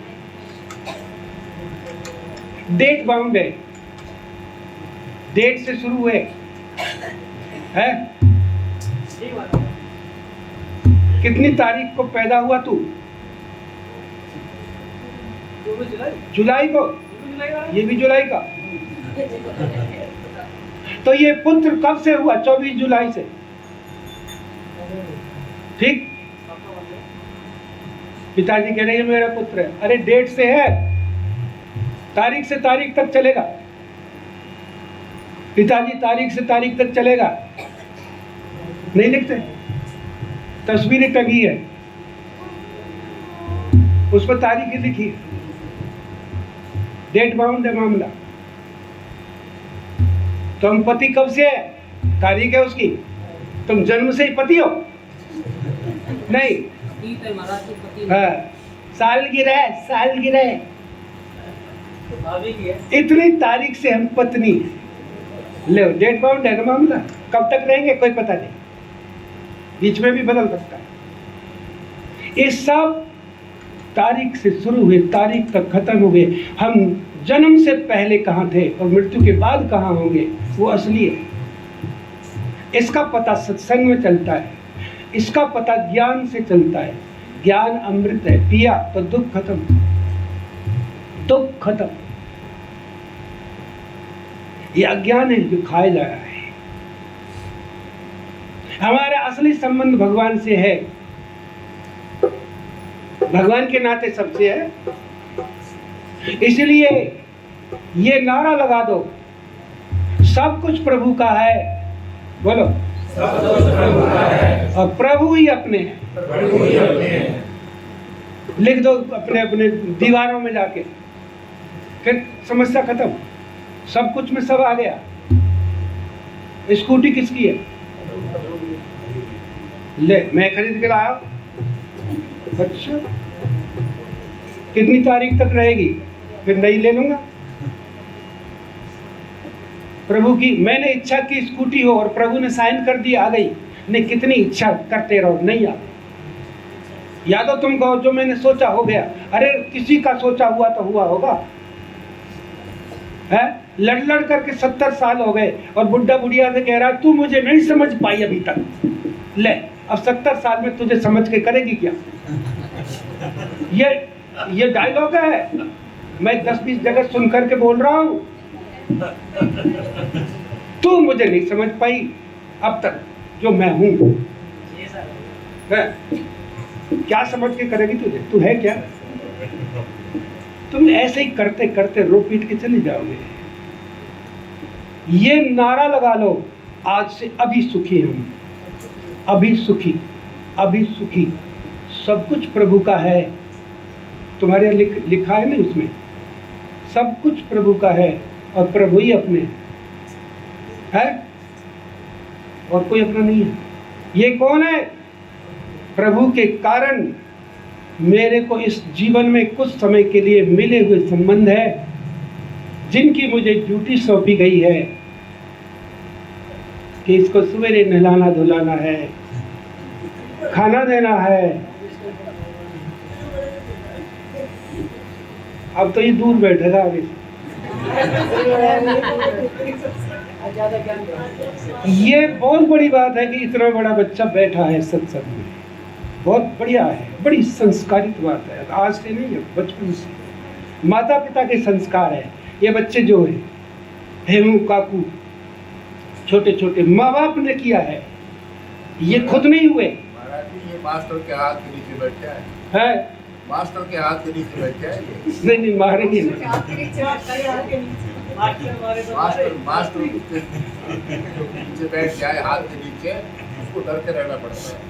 डेट बाउंड है, डेट से शुरू हुए है। कितनी तारीख को पैदा हुआ तू? जुलाई को, ये भी जुलाई का। तो ये पुत्र कब से हुआ? 24 जुलाई से, ठीक। पिताजी कह रहे हैं मेरा पुत्र है, अरे डेट से है, तारीख से तारीख तक चलेगा, पिताजी तारीख से तारीख तक चलेगा, नहीं लिखते, तस्वीरें टंगी है, उस पर तारीख लिखी है, डेट बाउंड है मामला। तुम पति कब से है, तारीख है उसकी। तुम जन्म से ही पति हो? नहीं, हाँ, सालगिरह सालगिरह, इतनी तारीख से हम पत्नी हैं। ले, डेट बाउंड है ना मामला, कब तक रहेंगे कोई पता नहीं, बीच में भी बदल सकता है। ये सब तारीख से शुरू हुए, तारीख तक खत्म हो गए। हम जन्म से पहले कहाँ थे और मृत्यु के बाद कहाँ होंगे, वो असली है। इसका पता सत्संग में चलता है, इसका पता ज्ञान से चलता है। ज्ञान अमृत है, पिया तो दुख खत्म, दुख खत्म। ये अज्ञान है जो खाया जा रहा है। हमारा असली संबंध भगवान से है, भगवान के नाते सबसे है। इसलिए ये नारा लगा दो, सब कुछ प्रभु का है। बोलो, सब कुछ प्रभु का है और प्रभु ही अपने हैं। प्रभु ही अपने हैं। लिख दो अपने अपने दीवारों में जाके, फिर समस्या खत्म। सब कुछ में सब आ गया। स्कूटी किसकी है? ले, मैं खरीद के लाया। अच्छा, कितनी तारीख तक रहेगी? फिर नई ले लूंगा। प्रभु की मैंने इच्छा की स्कूटी हो और प्रभु ने साइन कर दी, आ गई। नहीं, कितनी इच्छा करते रहो, नहीं आ। या तो तुम कहो जो मैंने सोचा हो गया। अरे किसी का सोचा हुआ तो हुआ होगा, है? लड़ लड़ करके 70 साल हो गए और बुढ़ा बुढ़िया से कह रहा तू मुझे नहीं समझ पाई अभी तक। ले, अब 70 साल में तुझे समझ के करेगी क्या? ये डायलॉग है, मैं 10-20 जगह सुन करके बोल रहा हूं। तू मुझे नहीं समझ पाई अब तक जो मैं हूं, है? क्या समझ के करेगी तुझे? तू है क्या? तुम ऐसे ही करते करते रो पीट के चले जाओगे। ये नारा लगा लो, आज से अभी सुखी हम, अभी सुखी, अभी सुखी। सब कुछ प्रभु का है। तुम्हारे लिखा है ना उसमें, सब कुछ प्रभु का है और प्रभु ही अपने है, और कोई अपना नहीं है। ये कौन है? प्रभु के कारण मेरे को इस जीवन में कुछ समय के लिए मिले हुए संबंध है, जिनकी मुझे ड्यूटी सौंपी गई है कि इसको सवेरे नहलाना धुलाना है, खाना देना है। अब तो ये दूर बैठेगा आगे। ये बहुत बड़ी बात है कि इतना बड़ा बच्चा बैठा है सत्संग में। बहुत बढ़िया है, बड़ी संस्कारित बात है। आज से नहीं है, बचपन से माता पिता के संस्कार है। ये बच्चे जो है, हेमू काकू, छोटे छोटे माँ बाप ने किया है, ये खुद नहीं हुए। ये मास्टर के हाथ के नीचे बैठा है, मास्टर के हाथ के नीचे बैठा है। नहीं मारेंगे नहीं। मास्टर मास्टर नीचे बैठ जाए हाथ के नीचे, उसको डर के रहना पड़ता है।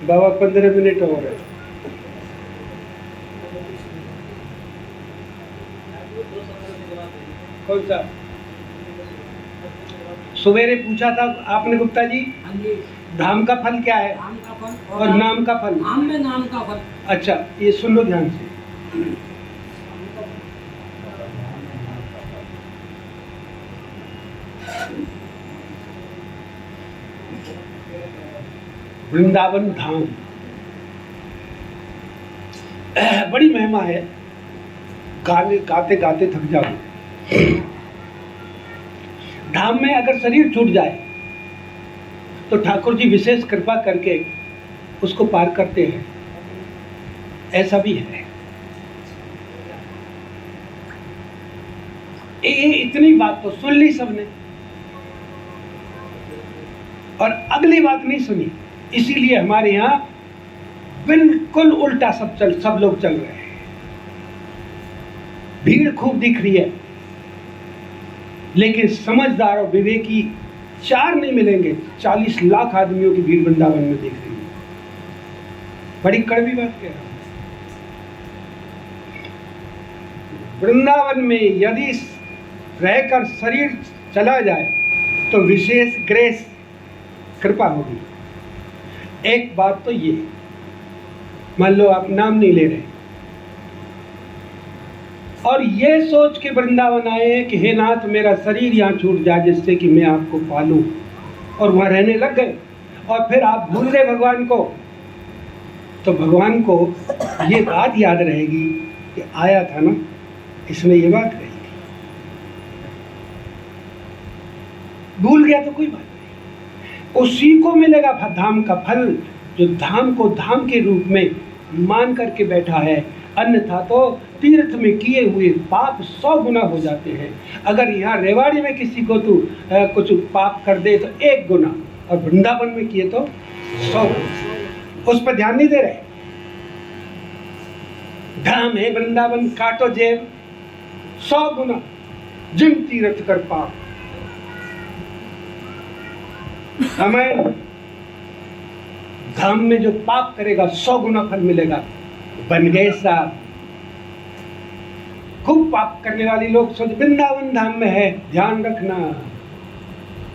बाबा 15 मिनट और है। कौन सा? सवेरे पूछा था आपने गुप्ता जी, हाँ जी। धाम का फल क्या है? नाम का फल और नाम का फल? नाम में नाम का फल। अच्छा, ये सुन लो ध्यान से। वृंदावन धाम बड़ी महिमा है, गाने गाते गाते थक जाओ। धाम में अगर शरीर छूट जाए तो ठाकुर जी विशेष कृपा करके उसको पार करते हैं, ऐसा भी है। ये इतनी बात तो सुन ली सबने, और अगली बात नहीं सुनी, इसीलिए हमारे यहाँ बिल्कुल उल्टा सब लोग चल रहे हैं। भीड़ खूब दिख रही है, लेकिन समझदार और विवेकी 4 नहीं मिलेंगे। 40 लाख आदमियों की भीड़ वृंदावन में दिख रही है। बड़ी कड़वी बात कह रहा हूं। वृंदावन में यदि रहकर शरीर चला जाए तो विशेष ग्रेस कृपा होगी। एक बात तो ये, मान लो आप नाम नहीं ले रहे और ये सोच के वृंदावन आए कि हे नाथ मेरा शरीर यहाँ छूट जाए जिससे कि मैं आपको पालूं, और वहाँ रहने लग गए, और फिर आप भूल गए भगवान को। तो भगवान को ये बात याद रहेगी कि आया था ना, इसमें ये बात रहेगी। भूल गया तो कोई बात नहीं, उसी को मिलेगा धाम का फल, जो धाम को धाम के रूप में मान करके बैठा है। अन्यथा तो तीर्थ में किए हुए पाप 100 गुना हो जाते हैं। अगर यहाँ रेवाड़ी में किसी को तू कुछ पाप कर दे तो 1 गुना, और वृंदावन में किए तो 100 गुना। उस पर ध्यान नहीं दे रहे। धाम है वृंदावन, काटो जेब, 100 गुना जिम तीर्थ कर पाप। हमें धाम में जो पाप करेगा 100 गुना फल मिलेगा। बन गए साहब। खूब पाप करने वाले लोग सोच वृंदावन धाम में है, ध्यान रखना,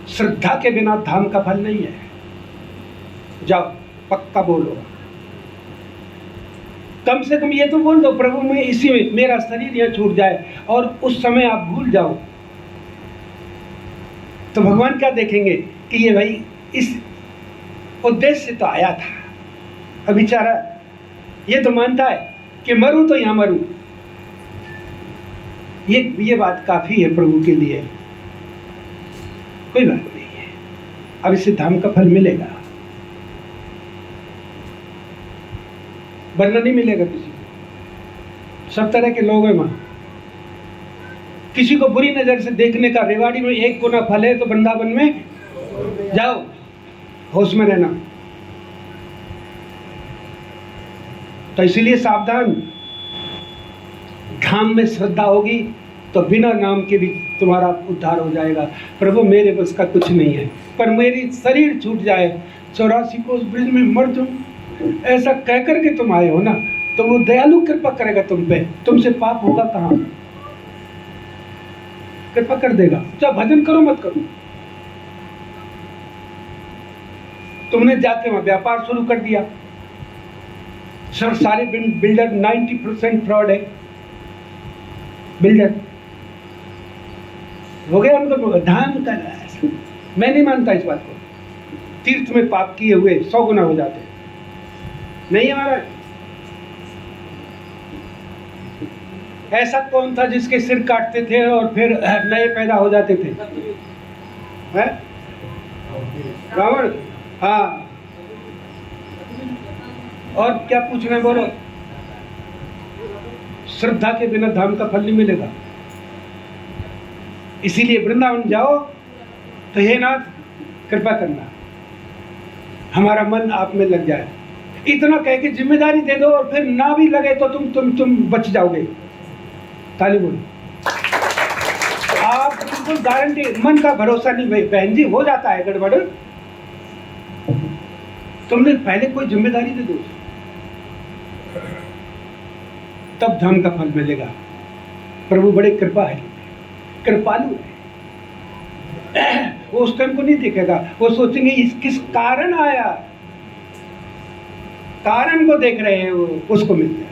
श्रद्धा के बिना धाम का फल नहीं है। जाओ पक्का बोलो, कम से कम ये तो बोल दो प्रभु मैं इसी में मेरा शरीर यहाँ छूट जाए, और उस समय आप भूल जाओ, तो भगवान क्या देखेंगे कि ये भाई इस उद्देश्य से तो आया था। अब बेचारा ये तो मानता है कि मरूं तो यहाँ मरूं। ये बात काफी है प्रभु के लिए, कोई बात नहीं है। अब इससे धाम का फल मिलेगा, वरना नहीं मिलेगा किसी को। सब तरह के लोग हैं वहां। किसी को बुरी नजर से देखने का रेवाड़ी में 1 गुना फल है, तो वृंदावन में जाओ, होश में रहना। तो इसलिए सावधान। धाम में श्रद्धा होगी तो बिना नाम के भी तुम्हारा उद्धार हो जाएगा। प्रभु मेरे बस का कुछ नहीं है, पर मेरी शरीर छूट जाए, 84 कोस ब्रिज में मर जाऊं, ऐसा कह करके तुम आए हो ना, तो वो दयालु कृपा करेगा तुम पे। तुमसे पाप होगा कहाँ, कृपा कर देगा। चाहे भजन करो मत करो, तुमने जाके वहां व्यापार शुरू कर दिया। सारे बिल्डर 90% फ्रॉड है। बिल्डर हो गया, उनको धाम कर रहा है। मैं नहीं मानता इस बात को। तीर्थ में पाप किए हुए 100 गुना हो जाते नहीं हमारा। ऐसा कौन था जिसके सिर काटते थे और फिर नए पैदा हो जाते थे? है रावण। हाँ, और क्या पूछना है बोलो। श्रद्धा के बिना धाम का फल नहीं मिलेगा। इसीलिए वृंदावन जाओ तो हे नाथ कृपा करना, हमारा मन आप में लग जाए। इतना कह के जिम्मेदारी दे दो, और फिर ना भी लगे तो तुम बच जाओगे। ताली बोलो। आप बिल्कुल गारंटी, मन का भरोसा नहीं भाई। बहन जी हो जाता है गड़बड़, तुमने पहले कोई जिम्मेदारी दे दो, तब धाम का फल मिलेगा। प्रभु बड़े कृपा है, कृपालु है। वो उस टाइम को नहीं देखेगा, वो सोचेंगे इस किस कारण आया, कारण को देख रहे हैं, वो उसको मिल जाएगा।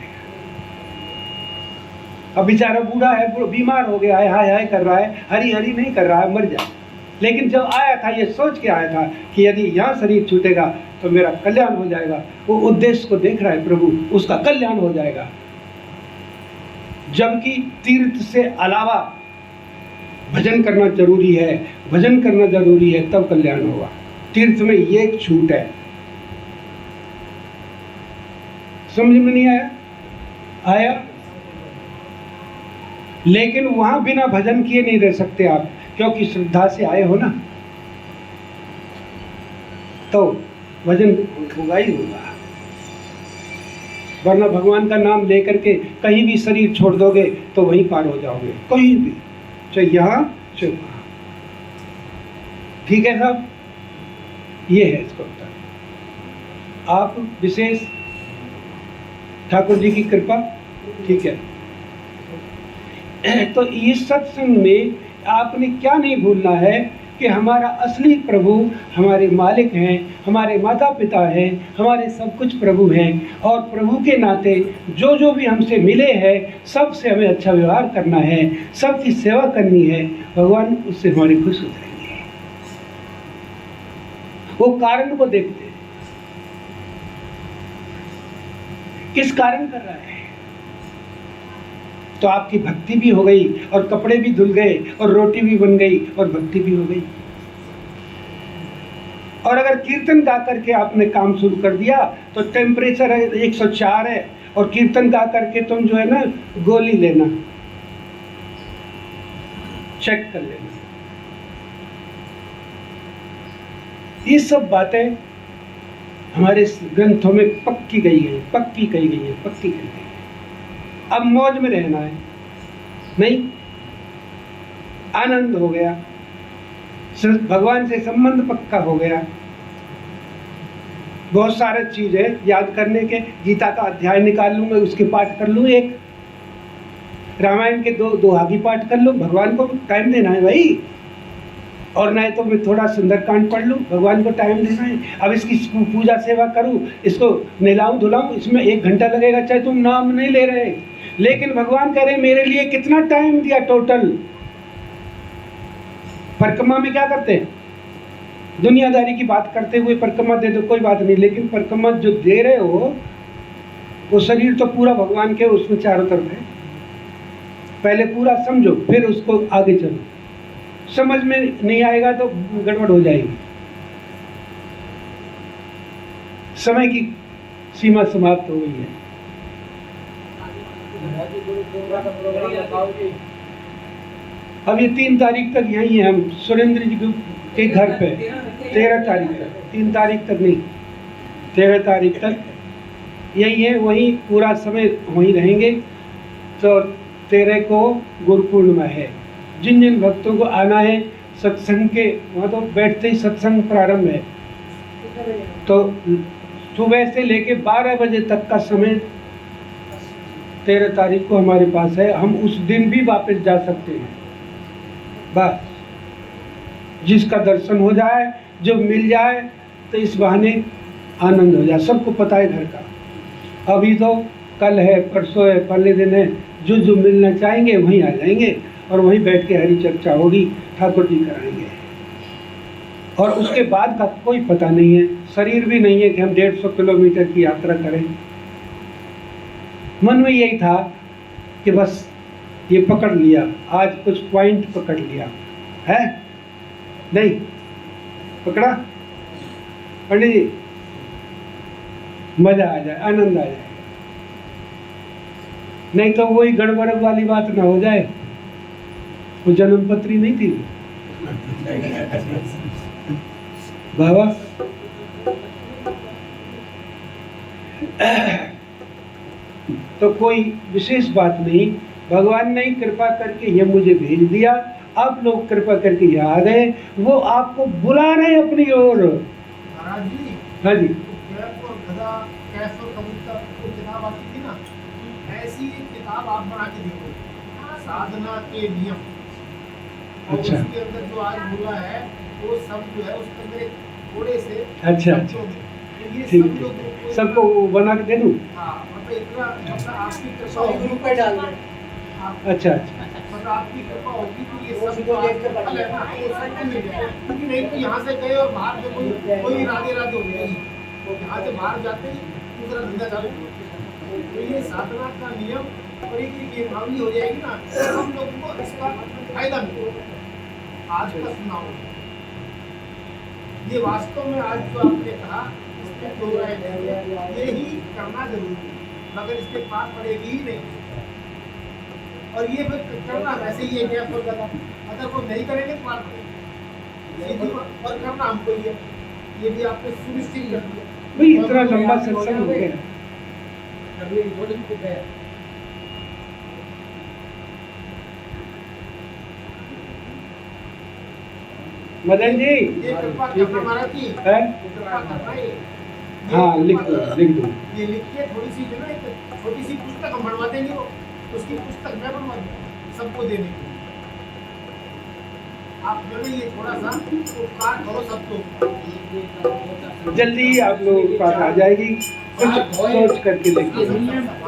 अब बेचारा बूढ़ा है, बीमार हो गया है, हाय हाय कर रहा है, हरी हरी नहीं कर रहा है, मर जाए। लेकिन जब आया था ये सोच के आया था कि यदि यहाँ शरीर छूटेगा तो मेरा कल्याण हो जाएगा। वो उद्देश्य को देख रहा है प्रभु, उसका कल्याण हो जाएगा। जबकि तीर्थ से अलावा भजन करना जरूरी है, भजन करना जरूरी है, तब कल्याण होगा। तीर्थ में ये एक छूट है। समझ में नहीं आया? आया? लेकिन वहां बिना भजन किए नहीं रह सकते आप, क्योंकि श्रद्धा से आए हो ना, तो भजन होगा ही होगा। वरना भगवान का नाम लेकर के कहीं भी शरीर छोड़ दोगे तो वहीं पार हो जाओगे, कहीं भी, चाहे यहाँ चाहे वहाँ। ठीक है साहब, ये है इसका उत्तर। आप विशेष ठाकुर जी की कृपा, ठीक है। तो इस सत्संग में आपने क्या नहीं भूलना है कि हमारा असली प्रभु हमारे मालिक हैं, हमारे माता पिता हैं, हमारे सब कुछ प्रभु हैं। और प्रभु के नाते जो जो भी हमसे मिले हैं, सबसे हमें अच्छा व्यवहार करना है, सबकी सेवा करनी है। भगवान उससे हमारी खुश हो जाएंगे। वो कारण को देखते हैं। किस कारण कर रहा है? तो आपकी भक्ति भी हो गई और कपड़े भी धुल गए और रोटी भी बन गई और भक्ति भी हो गई। और अगर कीर्तन गा करके आपने काम शुरू कर दिया तो टेम्परेचर 104 है और कीर्तन गा करके तुम जो है ना गोली लेना, चेक कर लेना। ये सब बातें हमारे ग्रंथों में पक्की कही गई है। अब मौज में रहना है, नहीं, आनंद हो गया, भगवान से संबंध पक्का हो गया। बहुत सारे चीजें याद करने के, गीता का अध्याय निकाल लूँ मैं, उसके पाठ कर लूँ, एक रामायण के दोहागी पाठ कर लूँ। भगवान को टाइम देना है भाई। और नहीं तो मैं थोड़ा सुंदरकांड पढ़ लूँ, भगवान को टाइम देना है। अब इसकी पूजा सेवा करूँ, इसको नहलाऊं धुलाऊं, इसमें 1 घंटा लगेगा, चाहे तुम नाम नहीं ले रहे। लेकिन भगवान कह रहे मेरे लिए कितना टाइम दिया टोटल। परिक्रमा में क्या करते हैं? दुनियादारी की बात करते हुए परिक्रमा दे दो, कोई बात नहीं, लेकिन परिक्रमा जो दे रहे हो वो शरीर तो पूरा भगवान के उसमें चारों तरफ है। पहले पूरा समझो, फिर उसको आगे चलो। समझ में नहीं आएगा तो गड़बड़ हो जाएगी। समय की सीमा समाप्त हो गई है। अब ये 3 तारीख तक यही है, हम सुरेंद्र जी के घर पे 13 तारीख तक, 3 तारीख तक नहीं, 13 तारीख तक यही है। वहीं पूरा समय वहीं रहेंगे। तो 13 को गुरु पूर्णिमा है। जिन जिन भक्तों को आना है सत्संग के, वहाँ तो बैठते ही सत्संग प्रारंभ है। तो सुबह से लेके 12 बजे तक का समय 13 तारीख को हमारे पास है। हम उस दिन भी वापस जा सकते हैं। बस जिसका दर्शन हो जाए, जो मिल जाए, तो इस बहाने आनंद हो जाए। सबको पता है घर का। अभी तो कल है, परसों है, पहले दिन है, जो मिलना चाहेंगे वहीं आ जाएंगे और वहीं बैठ के हरी चर्चा होगी, ठाकुर जी कराएंगे। और उसके बाद का कोई पता नहीं है। शरीर भी नहीं है कि हम 150 किलोमीटर की यात्रा करें। मन में यही था कि बस ये पकड़ लिया, आज कुछ पॉइंट पकड़ लिया है, नहीं पकड़ा पंडित जी, मजा आ जाए, आनंद आ जाए। नहीं तो वही गड़बड़ वाली बात ना हो जाए। वो जन्म पत्री नहीं थी बाबा। तो कोई विशेष बात नहीं, भगवान ने कृपा करके ये मुझे भेज दिया। आप लोग कृपा करके यहाँ आ गए, वो आपको बुला रहे हैं अपनी ओर। महाराज जी, हाँ जी, कैफ और गधा, कैफ और कबूतर जो किताब आती थी ना, ऐसी एक किताब आप बना के देखो, साधना के नियम। और अच्छा। उसके अंदर जो आज बोला है वो सब जो है उसके अंदर एक थोड़े से अच्छा, शब्दों में, तो ये ठीक सब है। लोग सबको वो बना के दे दूँ? हाँ, मतलब इतना, मतलब आपकी कृपा सॉरी, होगी, ग्रुप पे डाल दो। अच्छा अच्छा, मतलब आपकी कृपा होगी कि ये वो सब जो देख के फल है ना, वो सबको मिल जाए। क्योंकि नहीं तो यहाँ से गए और बाहर से कोई राधे राधे हो जाएगी, यहाँ से बाहर जाते ही दूसरा धंधा चालू। तो ये साधना का नियम और एक प्रभावी हो जाएगी ना, तो हम लोगों को इसका फायदा मिलेगा। आज का सुनाओ, ये वास्तव में आज जो आपने कहा इसमें जो है ये ही करना जरूरी है, मगर इसके पास पड़ेगी ही नहीं। और ये फिर करना वैसे ही है कि आपको अगर वो नहीं करेंगे तो पार पड़ेगी, और करना हमको ही है। ये भी आपने सुनिश्चित कर दिया भाई। इतना लंबा सत्संग हो गया। मदन जी, ये कृपा करना महाराज जी, है? कृपा करना ये। हाँ, लिख दो। ये लिख के थोड़ी सी जो ना एक छोटी सी पुस्तक हम बनवा देंगे, वो उसकी पुस्तक मैं बनवा दूंगा सबको देने के लिए। आप जो है ये थोड़ा सा उपकार करो सबको। जल्दी ही आप लोगों के पास आ जाएगी। कुछ सोच करके देखिए,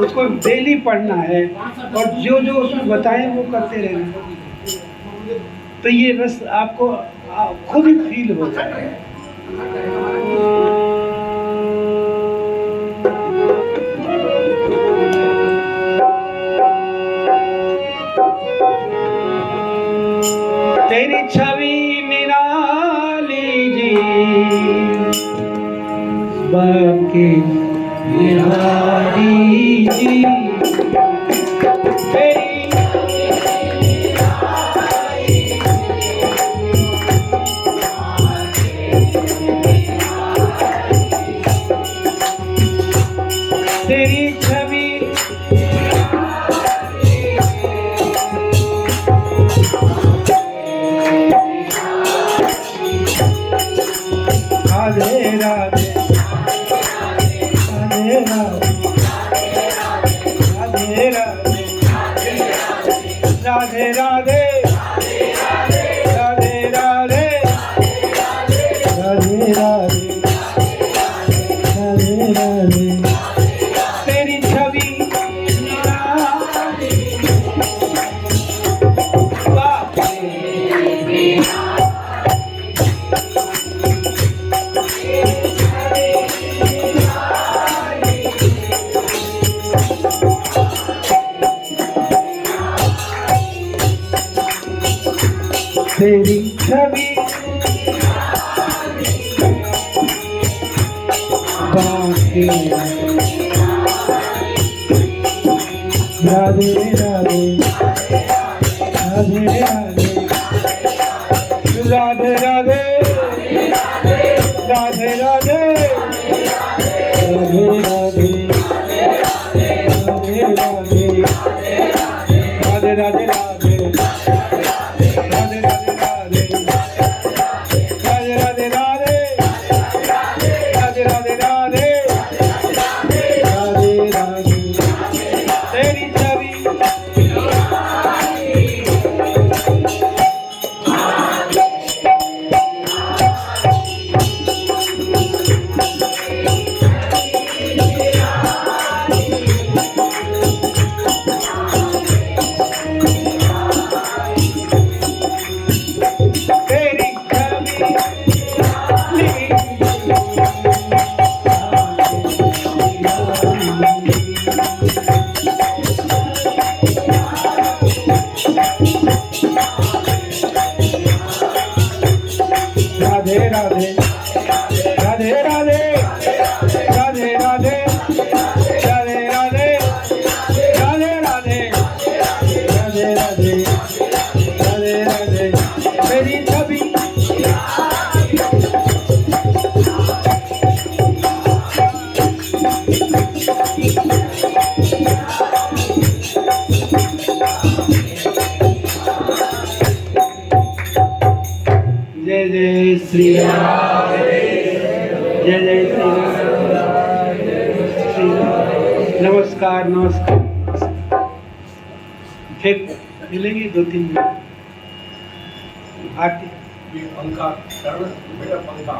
उसको डेली पढ़ना है और जो जो उसमें बताएं वो करते रहना। तो ये बस आपको खुद ही फील हो जाए। बाके बिहारी जी तेरी छवि राधे राधे राधे राधे राधे राधे राधे राधे राधे राधे राधे राधे तेरी छवि तेरी छवि बाके राधे राधे राधे राधे राधे राधे राधे राधे राधे राधे राधे राधे जय जय श्री राम जय जय श्री राम नमस्कार नमस्कार फिर मिलेंगे 2-3 मिनट आरती ये पंखा करण बेटा पंखा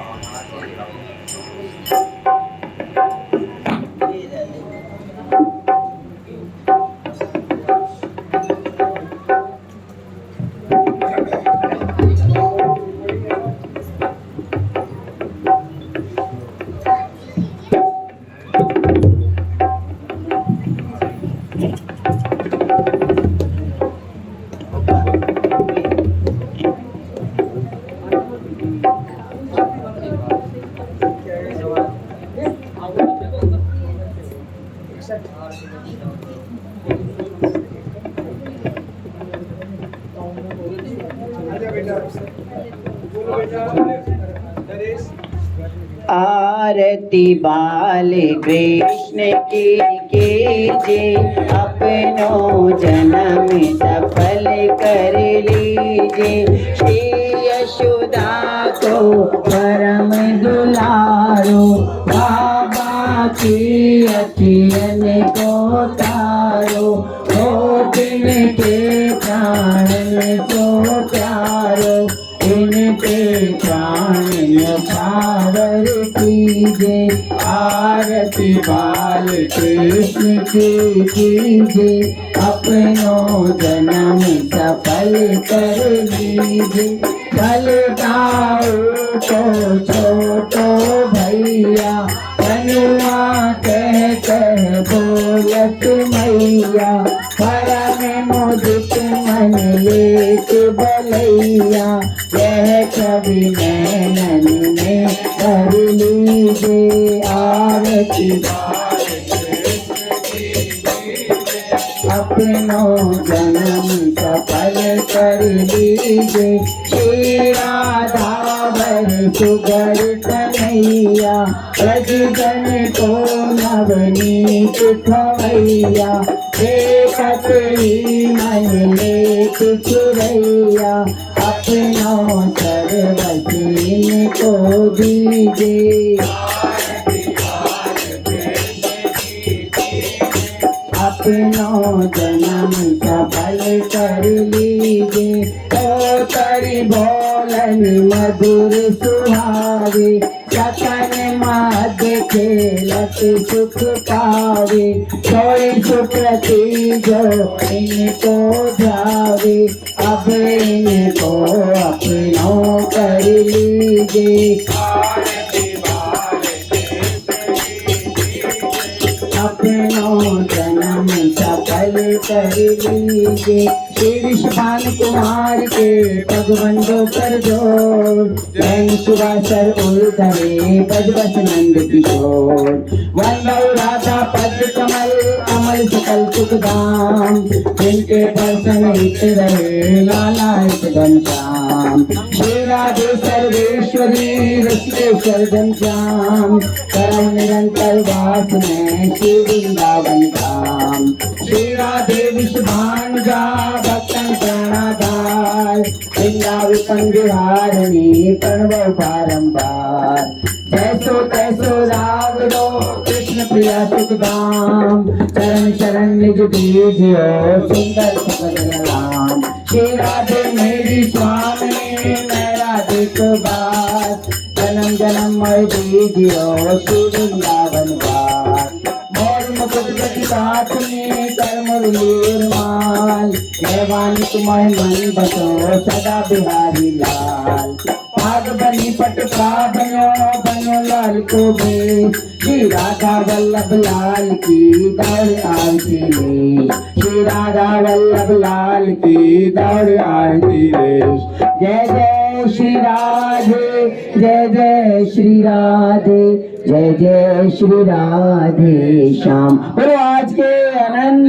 आरती बाल कृष्ण की कीजिए, अपनो जन्म सफल कर लीजिए। श्री यशोदा को परम दुलारो, बाबा की अखियन को तारो। ओ तिनके प्राण को प्यारो, इनके प्राण पावर कीजिए। आरती बाल कृष्ण की कीजिए, अपनो जन्म सफल कर लीजिए। बलदाऊ को छोटो भैया, कनुआ कह कह बोलत मैया। परम मुदित मन एक बलैया, यह कवि नैनन में कर ली लीजिए आरती अपनों जन्म सफल कर लीजिए श्री राधा वर सुगर कन्हैया ब्रजजन को नवनीत खवैया एकत ही मन लेत चुरैया अपनों सर्वसीन को दीजिए अपनों जन्म सफल कर लीजिए तो तरी बोलन मधुर सुहावे सकन मध्य खेलत सुख पावे सोई सुप्रति जो इनको ध्यावे अब इनको अपनों कर लीजिए अपनों जन्म सफल कर लीजिए श्री विश्वान कुमार के पगबंधों पर जोर जैन सुवासर उलधरे बजबस नंद किशोर वंदौ राधा पद कमल अमल सकल सुख धाम जिनके दर्शन हित रहे लाला हित घनश्याम श्री राधे सर्वेश्वरी ऋषिकेश्वर घनश्याम करम निरंतर वास में श्री वृंदावन धाम श्री राधे विश्वानुजा भक्तन प्राणाधार वृंदावन विहारिणी प्रणव बारंबार जैसो तैसो रावणो कृष्ण प्रिया सुखधाम चरण शरण निज दीजियो सुंदर सुभद्र राम श्री राधे मेरी स्वामी मैं राधे को बात जन्म जन्म मर दीजियो श्री वृंदावन बात मोर मुकुट प्रतिपात में कर्म माल देवानी तुम्हारे मन बसो सदा बिहारी लाल पाग बनी पट बनो बनो लाल को बे श्री राधा वल्लभ लाल की दौड़ आरती रे श्री राधा वल्लभ लाल की दौड़ आरती रे जय जय श्री राधे जय जय श्री राधे जय जय श्री राधे श्याम। और आज के आनंद